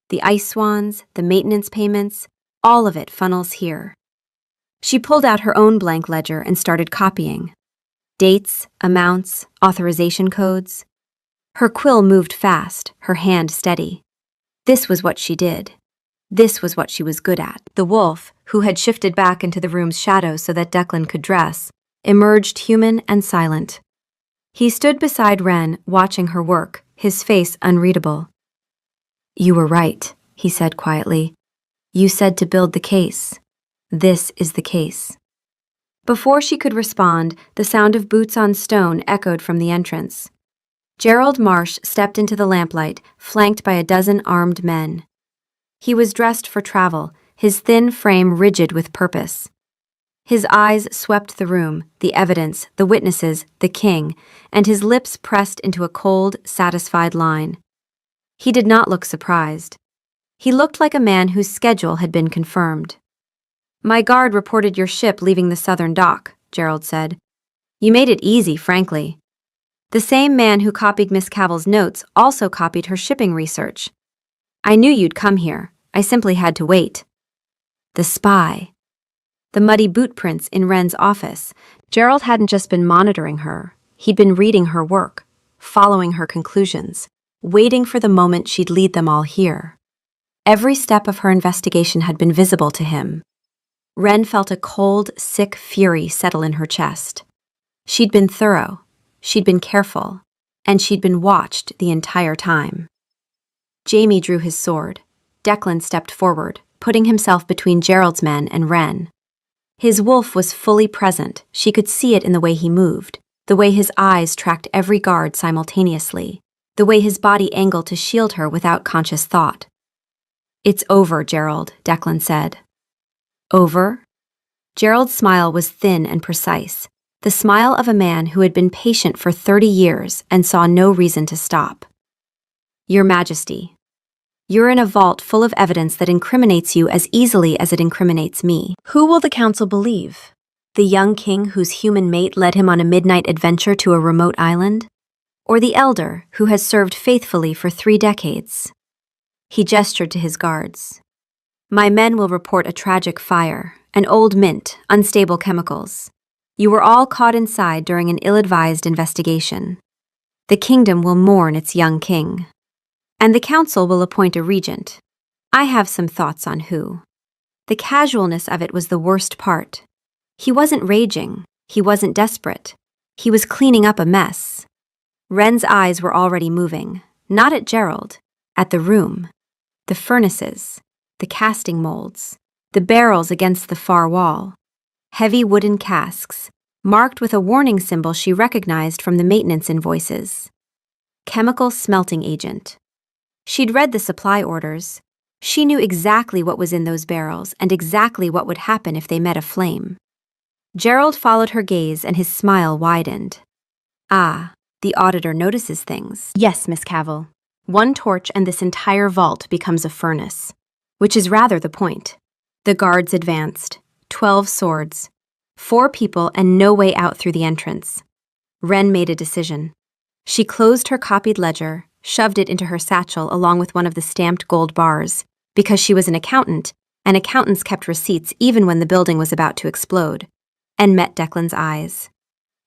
The ice swans, the maintenance payments, all of it funnels here. She pulled out her own blank ledger and started copying. Dates, amounts, authorization codes. Her quill moved fast, her hand steady. This was what she did. This was what she was good at. The wolf, who had shifted back into the room's shadows so that Declan could dress, emerged human and silent. He stood beside Wren, watching her work, his face unreadable. "You were right," he said quietly. "You said to build the case. This is the case." Before she could respond, the sound of boots on stone echoed from the entrance. Gerald Marsh stepped into the lamplight, flanked by a dozen armed men. He was dressed for travel, his thin frame rigid with purpose. His eyes swept the room, the evidence, the witnesses, the king, and his lips pressed into a cold, satisfied line. He did not look surprised. He looked like a man whose schedule had been confirmed. "My guard reported your ship leaving the southern dock," Gerald said. "You made it easy, frankly. The same man who copied Miss Cavill's notes also copied her shipping research. I knew you'd come here. I simply had to wait." The spy. The muddy boot prints in Wren's office. Gerald hadn't just been monitoring her. He'd been reading her work, following her conclusions, waiting for the moment she'd lead them all here. Every step of her investigation had been visible to him. Wren felt a cold, sick fury settle in her chest. She'd been thorough, she'd been careful, and she'd been watched the entire time. Jamie drew his sword. Declan stepped forward, putting himself between Gerald's men and Wren. His wolf was fully present. She could see it in the way he moved, the way his eyes tracked every guard simultaneously, the way his body angled to shield her without conscious thought. "It's over, Gerald," Declan said. "Over?" Gerald's smile was thin and precise, the smile of a man who had been patient for 30 years and saw no reason to stop. "Your Majesty, you're in a vault full of evidence that incriminates you as easily as it incriminates me. Who will the council believe? The young king whose human mate led him on a midnight adventure to a remote island? Or the elder who has served faithfully for 3 decades? He gestured to his guards. "My men will report a tragic fire, an old mint, unstable chemicals. You were all caught inside during an ill-advised investigation. The kingdom will mourn its young king. And the council will appoint a regent. I have some thoughts on who." The casualness of it was the worst part. He wasn't raging. He wasn't desperate. He was cleaning up a mess. Wren's eyes were already moving, not at Gerald, at the room. The furnaces, the casting molds, the barrels against the far wall. Heavy wooden casks, marked with a warning symbol she recognized from the maintenance invoices. Chemical smelting agent. She'd read the supply orders. She knew exactly what was in those barrels and exactly what would happen if they met a flame. Gerald followed her gaze and his smile widened. "Ah, the auditor notices things." "Yes, Miss Cavill. One torch and this entire vault becomes a furnace. Which is rather the point." The guards advanced. 12 swords. 4 people and no way out through the entrance. Wren made a decision. She closed her copied ledger, shoved it into her satchel along with one of the stamped gold bars. Because she was an accountant, and accountants kept receipts even when the building was about to explode, and met Declan's eyes.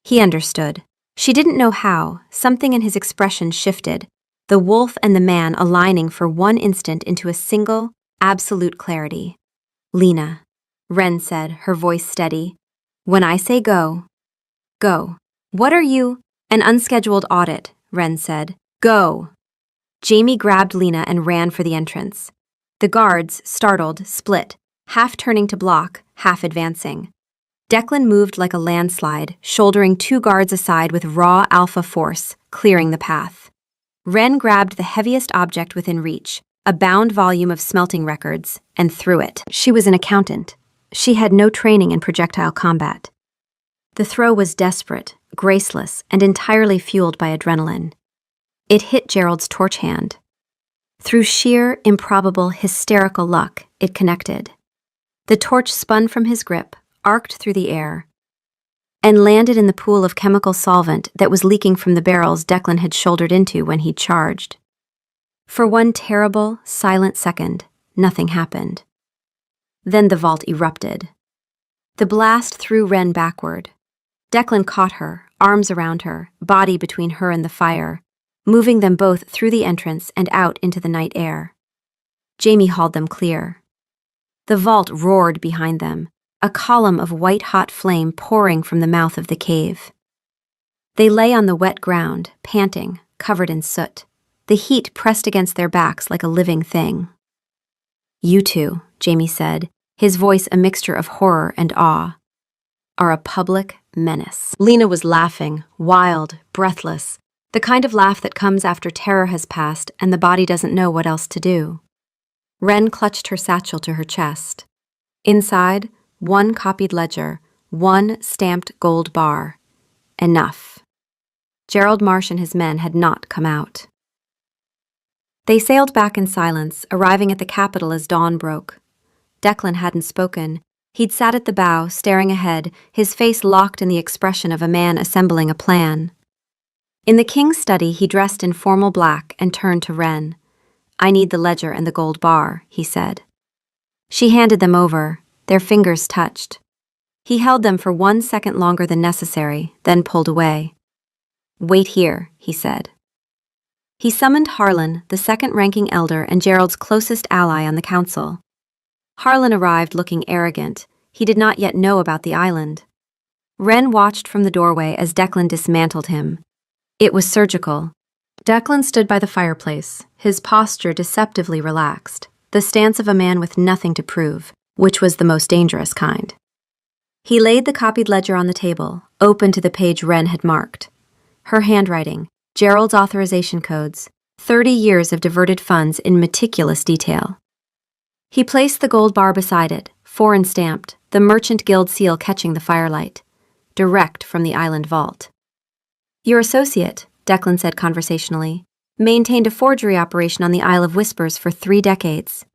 He understood. She didn't know how. Something in his expression shifted, the wolf and the man aligning for one instant into a single, absolute clarity. "Lena," Wren said, her voice steady. "When I say go, go. What are you?" "An unscheduled audit," Wren said. "Go." Jamie grabbed Lena and ran for the entrance. The guards, startled, split, half turning to block, half advancing. Declan moved like a landslide, shouldering 2 guards aside with raw alpha force, clearing the path. Wren grabbed the heaviest object within reach, a bound volume of smelting records, and threw it. She was an accountant. She had no training in projectile combat. The throw was desperate, graceless, and entirely fueled by adrenaline. It hit Gerald's torch hand. Through sheer, improbable, hysterical luck, it connected. The torch spun from his grip, arced through the air, and landed in the pool of chemical solvent that was leaking from the barrels Declan had shouldered into when he charged. For one terrible, silent second, nothing happened. Then the vault erupted. The blast threw Wren backward. Declan caught her, arms around her, body between her and the fire, moving them both through the entrance and out into the night air. Jamie hauled them clear. The vault roared behind them, a column of white-hot flame pouring from the mouth of the cave. They lay on the wet ground, panting, covered in soot, the heat pressed against their backs like a living thing. "You two," Jamie said, his voice a mixture of horror and awe, "are a public menace." Lena was laughing, wild, breathless, the kind of laugh that comes after terror has passed and the body doesn't know what else to do. Wren clutched her satchel to her chest. Inside, one copied ledger, one stamped gold bar. Enough. Gerald Marsh and his men had not come out. They sailed back in silence, arriving at the capital as dawn broke. Declan hadn't spoken. He'd sat at the bow, staring ahead, his face locked in the expression of a man assembling a plan. In the king's study, he dressed in formal black and turned to Wren. "I need the ledger and the gold bar," he said. She handed them over. Their fingers touched. He held them for 1 second longer than necessary, then pulled away. "Wait here," he said. He summoned Harlan, the second-ranking elder and Gerald's closest ally on the council. Harlan arrived looking arrogant. He did not yet know about the island. Wren watched from the doorway as Declan dismantled him. It was surgical. Declan stood by the fireplace, his posture deceptively relaxed, the stance of a man with nothing to prove, which was the most dangerous kind. He laid the copied ledger on the table, open to the page Wren had marked. Her handwriting, Gerald's authorization codes, 30 years of diverted funds in meticulous detail. He placed the gold bar beside it, foreign stamped, the Merchant Guild seal catching the firelight, direct from the island vault. "Your associate," Declan said conversationally, "maintained a forgery operation on the Isle of Whispers for 3 decades.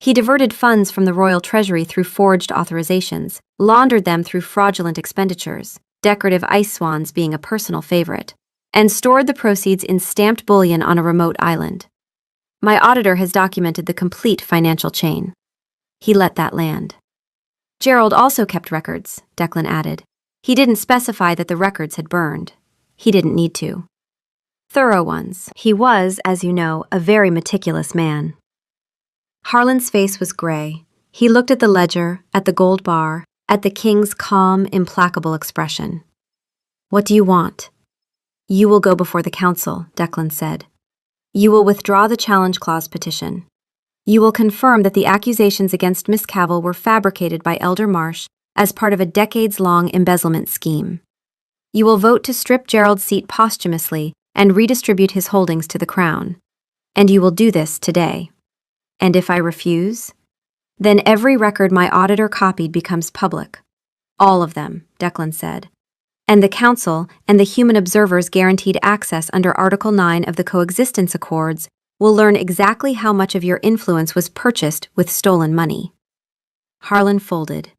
He diverted funds from the royal treasury through forged authorizations, laundered them through fraudulent expenditures, decorative ice swans being a personal favorite, and stored the proceeds in stamped bullion on a remote island. My auditor has documented the complete financial chain." He let that land. "Gerald also kept records," Declan added. "He didn't specify that the records had burned. He didn't need to. Thorough ones. He was, as you know, a very meticulous man." Harlan's face was gray. He looked at the ledger, at the gold bar, at the king's calm, implacable expression. "What do you want?" "You will go before the council," Declan said. "You will withdraw the challenge clause petition. You will confirm that the accusations against Miss Cavell were fabricated by Elder Marsh as part of a decades-long embezzlement scheme. You will vote to strip Gerald's seat posthumously and redistribute his holdings to the crown. And you will do this today. And if I refuse, then every record my auditor copied becomes public. All of them," Declan said. "And the council and the human observers guaranteed access under Article 9 of the Coexistence Accords will learn exactly how much of your influence was purchased with stolen money." Harlan folded.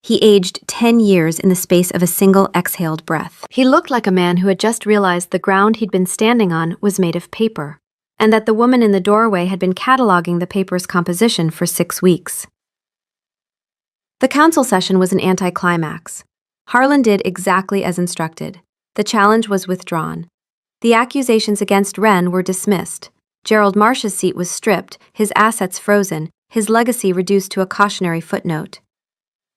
He aged 10 years in the space of a single exhaled breath. He looked like a man who had just realized the ground he'd been standing on was made of paper, and that the woman in the doorway had been cataloging the paper's composition for 6 weeks. The council session was an anticlimax. Harlan did exactly as instructed. The challenge was withdrawn. The accusations against Wren were dismissed. Gerald Marsh's seat was stripped, his assets frozen, his legacy reduced to a cautionary footnote.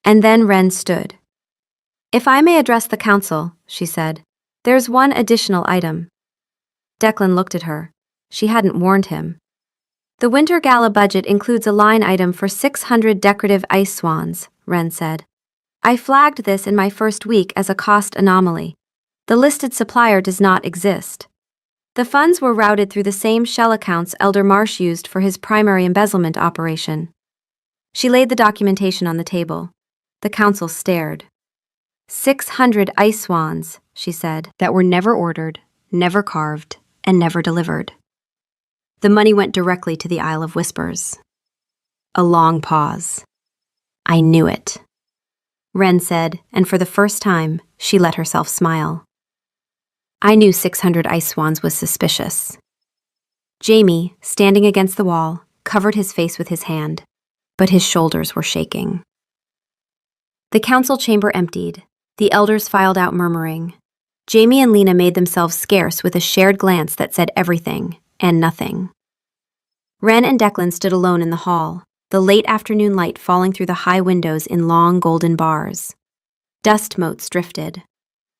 And then Wren stood. "If I may address the council," she said, "there's one additional item." Declan looked at her. She hadn't warned him. "The Winter Gala budget includes a line item for 600 decorative ice swans," Wren said. "I flagged this in my first week as a cost anomaly. The listed supplier does not exist. The funds were routed through the same shell accounts Elder Marsh used for his primary embezzlement operation." She laid the documentation on the table. The council stared. 600 ice swans, she said, that were never ordered, never carved, and never delivered. The money went directly to the Isle of Whispers. A long pause. "I knew it," Wren said, and for the first time, she let herself smile. "I knew 600 ice swans was suspicious." Jamie, standing against the wall, covered his face with his hand, but his shoulders were shaking. The council chamber emptied. The elders filed out murmuring. Jamie and Lena made themselves scarce with a shared glance that said everything and nothing. Wren and Declan stood alone in the hall, the late afternoon light falling through the high windows in long golden bars. Dust motes drifted.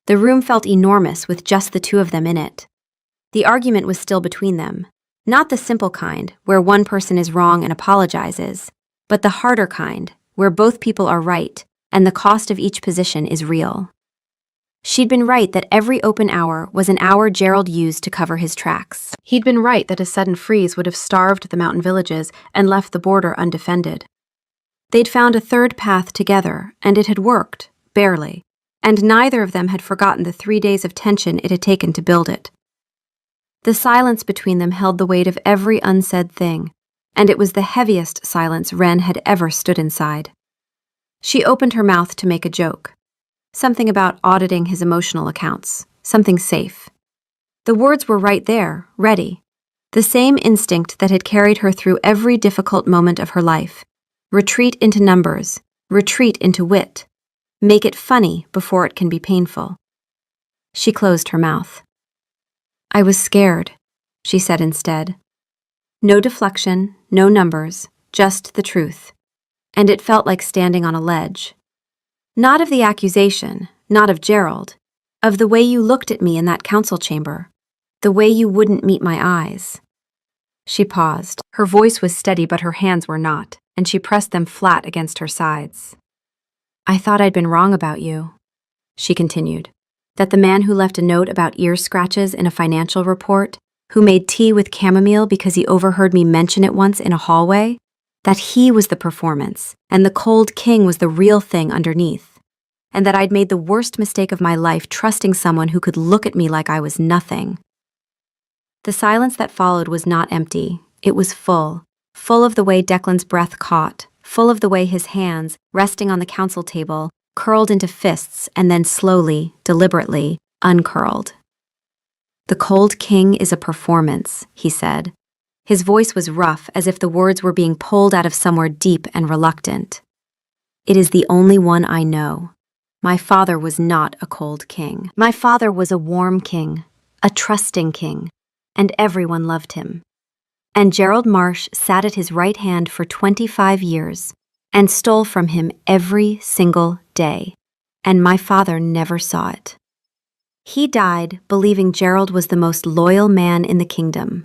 The room felt enormous with just the two of them in it. The argument was still between them, not the simple kind, where one person is wrong and apologizes, but the harder kind, where both people are right and the cost of each position is real. She'd been right that every open hour was an hour Gerald used to cover his tracks. He'd been right that a sudden freeze would have starved the mountain villages and left the border undefended. They'd found a third path together, and it had worked, barely, and neither of them had forgotten the 3 days of tension it had taken to build it. The silence between them held the weight of every unsaid thing, and it was the heaviest silence Wren had ever stood inside. She opened her mouth to make a joke. Something about auditing his emotional accounts, something safe. The words were right there, ready. The same instinct that had carried her through every difficult moment of her life. Retreat into numbers, retreat into wit. Make it funny before it can be painful. She closed her mouth. "I was scared," she said instead. No deflection, no numbers, just the truth. And it felt like standing on a ledge. Not of the accusation, not of Gerald, of the way you looked at me in that council chamber, the way you wouldn't meet my eyes. She paused. Her voice was steady, but her hands were not, and she pressed them flat against her sides. "I thought I'd been wrong about you," she continued. "That the man who left a note about ear scratches in a financial report, who made tea with chamomile because he overheard me mention it once in a hallway, that he was the performance, and the cold king was the real thing underneath, and that I'd made the worst mistake of my life trusting someone who could look at me like I was nothing." The silence that followed was not empty. It was full of the way Declan's breath caught, full of the way his hands, resting on the council table, curled into fists and then slowly, deliberately, uncurled. "The cold king is a performance," he said. His voice was rough, as if the words were being pulled out of somewhere deep and reluctant. "It is the only one I know. My father was not a cold king. My father was a warm king, a trusting king, and everyone loved him. And Gerald Marsh sat at his right hand for 25 years and stole from him every single day, and my father never saw it. He died believing Gerald was the most loyal man in the kingdom."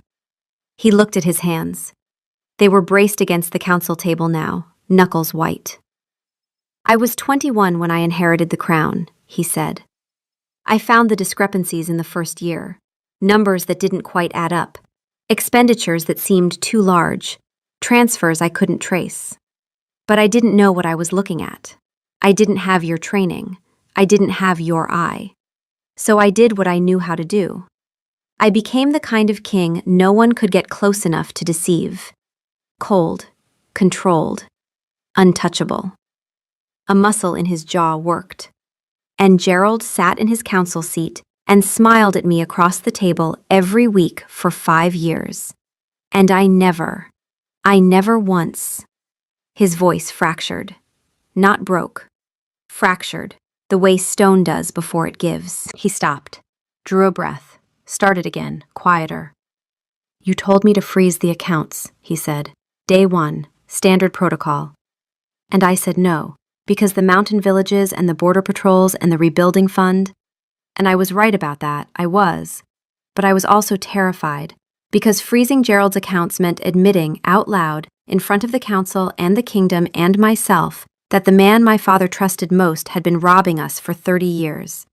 He looked at his hands. They were braced against the council table now, knuckles white. "I was 21 when I inherited the crown," he said. "I found the discrepancies in the first year, numbers that didn't quite add up, expenditures that seemed too large, transfers I couldn't trace. But I didn't know what I was looking at. I didn't have your training. I didn't have your eye. So I did what I knew how to do. I became the kind of king no one could get close enough to deceive. Cold, controlled, untouchable." A muscle in his jaw worked. And Gerald sat in his council seat and smiled at me across the table every week for 5 years. And I never once. His voice fractured. Not broke. Fractured, the way stone does before it gives. He stopped, drew a breath. Started again, quieter. "You told me to freeze the accounts," he said. "Day 1, standard protocol. And I said no, because the mountain villages and the border patrols and the rebuilding fund. And I was right about that, I was. But I was also terrified, because freezing Gerald's accounts meant admitting out loud, in front of the council and the kingdom and myself, that the man my father trusted most had been robbing us for 30 years.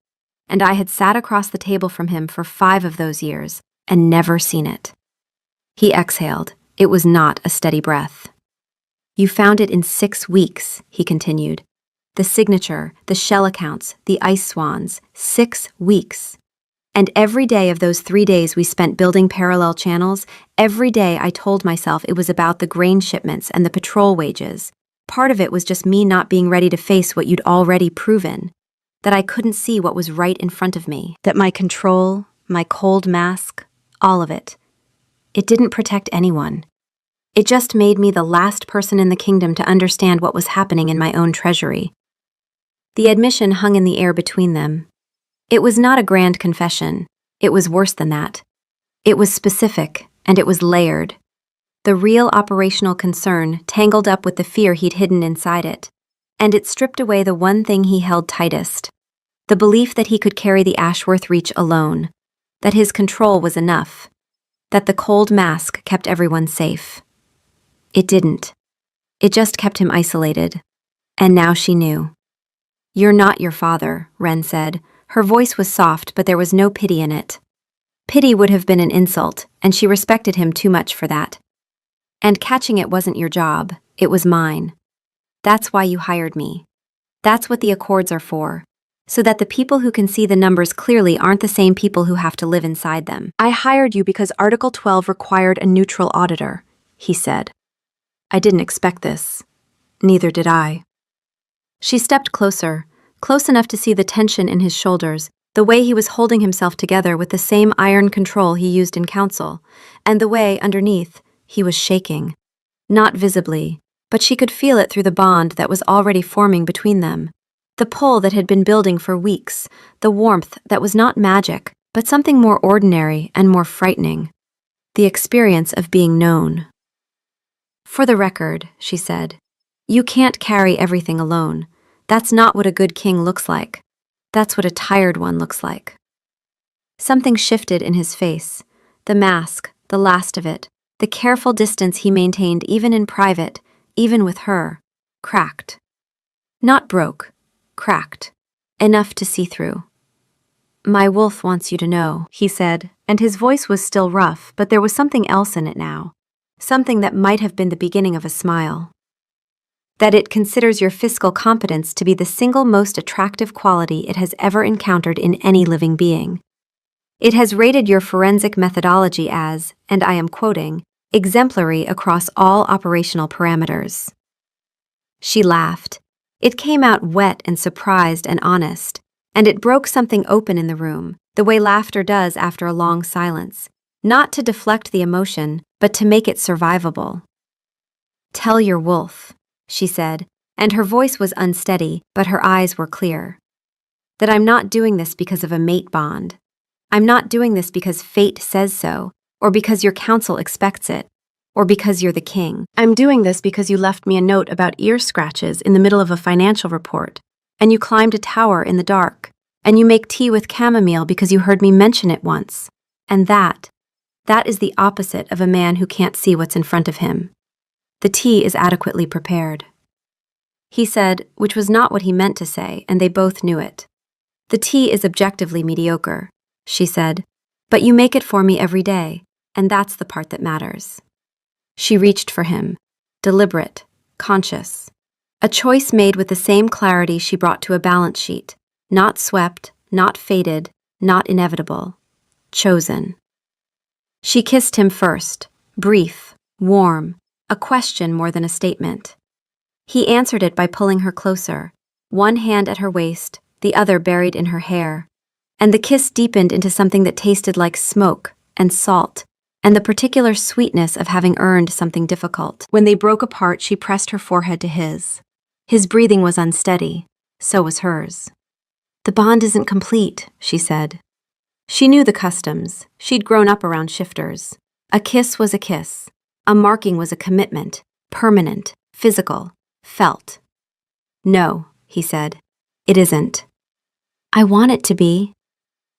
And I had sat across the table from him for 5 of those years and never seen it." He exhaled. It was not a steady breath. "You found it in 6 weeks, he continued. "The signature, the shell accounts, the ice swans, 6 weeks. And every day of those 3 days we spent building parallel channels, every day I told myself it was about the grain shipments and the patrol wages. Part of it was just me not being ready to face what you'd already proven. That I couldn't see what was right in front of me, that my control, my cold mask, all of it didn't protect anyone. It just made me the last person in the kingdom to understand what was happening in my own treasury." The admission hung in the air between them. It was not a grand confession. It was worse than that. It was specific, and it was layered. the real operational concern tangled up with the fear he'd hidden inside it. And it stripped away the one thing he held tightest, the belief that he could carry the Ashworth Reach alone, that his control was enough, that the cold mask kept everyone safe. It didn't. It just kept him isolated. And now she knew. "You're not your father," Wren said. Her voice was soft, but there was no pity in it. Pity would have been an insult, and she respected him too much for that. "And catching it wasn't your job, it was mine. That's why you hired me. That's what the Accords are for, so that the people who can see the numbers clearly aren't the same people who have to live inside them." "I hired you because Article 12 required a neutral auditor," he said. "I didn't expect this. Neither did I." She stepped closer, close enough to see the tension in his shoulders, the way he was holding himself together with the same iron control he used in council, and the way, underneath, he was shaking. Not visibly, but she could feel it through the bond that was already forming between them. The pull that had been building for weeks, the warmth that was not magic, but something more ordinary and more frightening. The experience of being known. "For the record," she said, "you can't carry everything alone. That's not what a good king looks like. That's what a tired one looks like." Something shifted in his face. The mask, the last of it, the careful distance he maintained even in private, even with her, cracked. Not broke, cracked. Enough to see through. "My wolf wants you to know," he said, and his voice was still rough, but there was something else in it now. Something that might have been the beginning of a smile. "That it considers your fiscal competence to be the single most attractive quality it has ever encountered in any living being. It has rated your forensic methodology as, and I am quoting, exemplary across all operational parameters." She laughed. It came out wet and surprised and honest, and it broke something open in the room, the way laughter does after a long silence, not to deflect the emotion, but to make it survivable. "Tell your wolf," she said, and her voice was unsteady, but her eyes were clear, "that I'm not doing this because of a mate bond. I'm not doing this because fate says so, or because your council expects it, or because you're the king. I'm doing this because you left me a note about ear scratches in the middle of a financial report, and you climbed a tower in the dark, and you make tea with chamomile because you heard me mention it once. And that is the opposite of a man who can't see what's in front of him. The tea is adequately prepared." He said, which was not what he meant to say, and they both knew it. "The tea is objectively mediocre," she said, "but you make it for me every day, and that's the part that matters." She reached for him, deliberate, conscious. A choice made with the same clarity she brought to a balance sheet, not swept, not faded, not inevitable. Chosen. She kissed him first, brief, warm, a question more than a statement. He answered it by pulling her closer, one hand at her waist, the other buried in her hair, and the kiss deepened into something that tasted like smoke and salt, and the particular sweetness of having earned something difficult. When they broke apart, she pressed her forehead to his. His breathing was unsteady, so was hers. "The bond isn't complete," she said. She knew the customs. She'd grown up around shifters. A kiss was a kiss. A marking was a commitment, permanent, physical, felt. "No," he said, "it isn't." "I want it to be."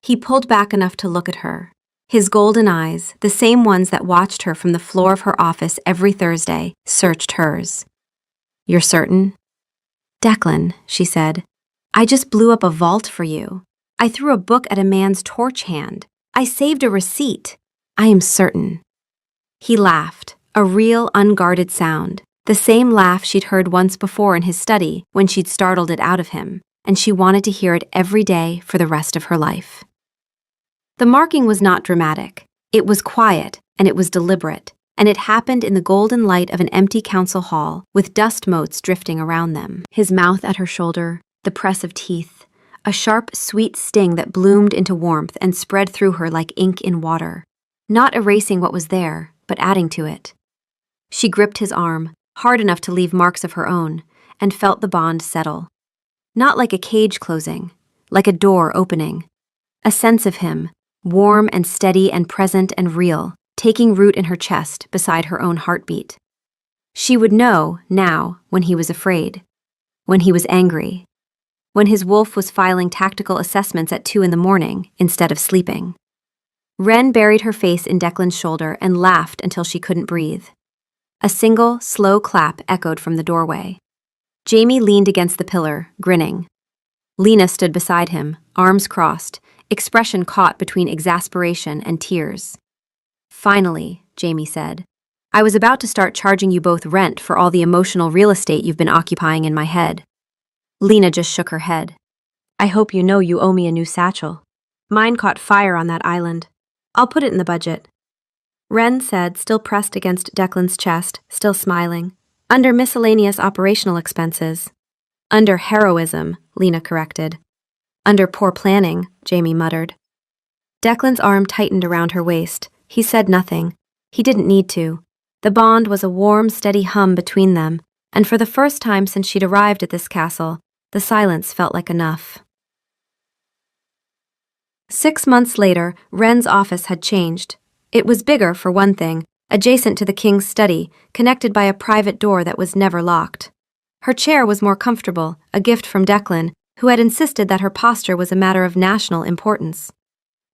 He pulled back enough to look at her. His golden eyes, the same ones that watched her from the floor of her office every Thursday, searched hers. "You're certain?" "Declan," she said, "I just blew up a vault for you. I threw a book at a man's torch hand. I saved a receipt. I am certain." He laughed, a real, unguarded sound, the same laugh she'd heard once before in his study when she'd startled it out of him, and she wanted to hear it every day for the rest of her life. The marking was not dramatic. It was quiet, and it was deliberate, and it happened in the golden light of an empty council hall with dust motes drifting around them. His mouth at her shoulder, the press of teeth, a sharp, sweet sting that bloomed into warmth and spread through her like ink in water, not erasing what was there, but adding to it. She gripped his arm, hard enough to leave marks of her own, and felt the bond settle. Not like a cage closing, like a door opening. A sense of him, warm and steady and present and real, taking root in her chest beside her own heartbeat. She would know, now, when he was afraid, when he was angry, when his wolf was filing tactical assessments at 2 in the morning instead of sleeping. Wren buried her face in Declan's shoulder and laughed until she couldn't breathe. A single, slow clap echoed from the doorway. Jamie leaned against the pillar, grinning. Lena stood beside him, arms crossed, expression caught between exasperation and tears. "Finally," Jamie said. "I was about to start charging you both rent for all the emotional real estate you've been occupying in my head." Lena just shook her head. "I hope you know you owe me a new satchel. Mine caught fire on that island. I'll put it in the budget." Wren said, still pressed against Declan's chest, still smiling. "Under miscellaneous operational expenses." "Under heroism," Lena corrected. "Under poor planning," Jamie muttered. Declan's arm tightened around her waist. He said nothing. He didn't need to. The bond was a warm, steady hum between them, and for the first time since she'd arrived at this castle, the silence felt like enough. 6 months later, Wren's office had changed. It was bigger, for one thing, adjacent to the king's study, connected by a private door that was never locked. Her chair was more comfortable, a gift from Declan, who had insisted that her posture was a matter of national importance.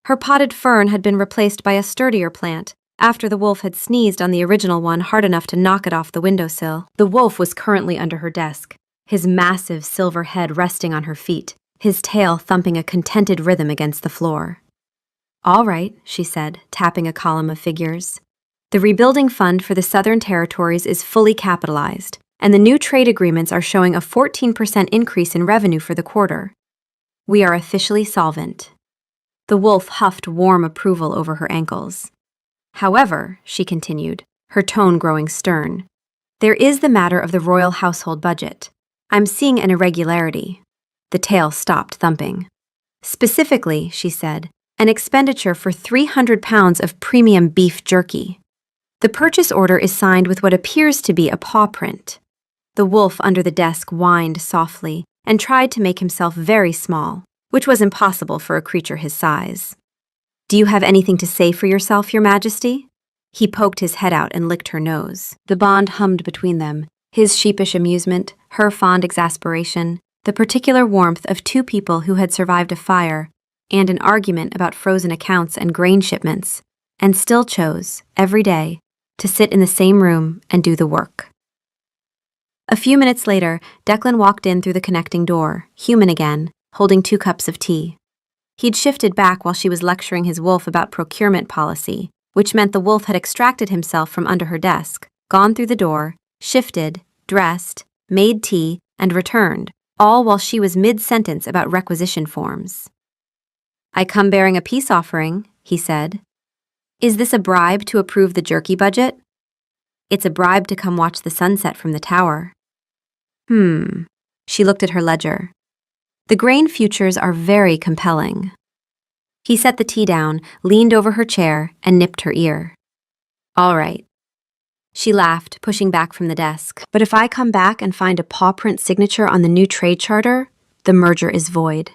Her potted fern had been replaced by a sturdier plant, after the wolf had sneezed on the original one hard enough to knock it off the windowsill. The wolf was currently under her desk, his massive silver head resting on her feet, his tail thumping a contented rhythm against the floor. "All right," she said, tapping a column of figures. "The rebuilding fund for the Southern Territories is fully capitalized, and the new trade agreements are showing a 14% increase in revenue for the quarter. We are officially solvent." The wolf huffed warm approval over her ankles. "However," she continued, her tone growing stern, "there is the matter of the royal household budget. I'm seeing an irregularity." The tail stopped thumping. "Specifically," she said, "an expenditure for 300 pounds of premium beef jerky. The purchase order is signed with what appears to be a paw print." The wolf under the desk whined softly and tried to make himself very small, which was impossible for a creature his size. "Do you have anything to say for yourself, Your Majesty?" He poked his head out and licked her nose. The bond hummed between them, his sheepish amusement, her fond exasperation, the particular warmth of two people who had survived a fire and an argument about frozen accounts and grain shipments, and still chose, every day, to sit in the same room and do the work. A few minutes later, Declan walked in through the connecting door, human again, holding 2 cups of tea. He'd shifted back while she was lecturing his wolf about procurement policy, which meant the wolf had extracted himself from under her desk, gone through the door, shifted, dressed, made tea, and returned, all while she was mid-sentence about requisition forms. "I come bearing a peace offering," he said. "Is this a bribe to approve the jerky budget?" "It's a bribe to come watch the sunset from the tower." She looked at her ledger. "The grain futures are very compelling." He set the tea down, leaned over her chair, and nipped her ear. "All right." She laughed, pushing back from the desk. "But if I come back and find a paw print signature on the new trade charter, the merger is void."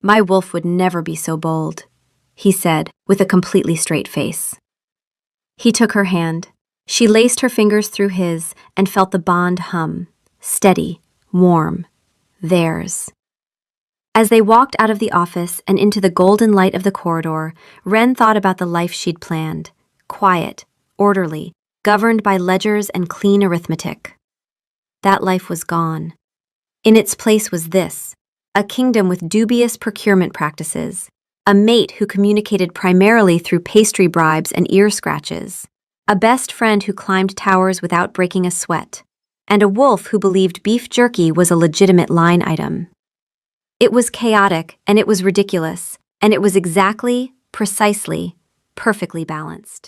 "My wolf would never be so bold," he said, with a completely straight face. He took her hand. She laced her fingers through his and felt the bond hum, steady, warm, theirs. As they walked out of the office and into the golden light of the corridor, Wren thought about the life she'd planned, quiet, orderly, governed by ledgers and clean arithmetic. That life was gone. In its place was this, a kingdom with dubious procurement practices, a mate who communicated primarily through pastry bribes and ear scratches, a best friend who climbed towers without breaking a sweat, and a wolf who believed beef jerky was a legitimate line item. It was chaotic, and it was ridiculous, and it was exactly, precisely, perfectly balanced.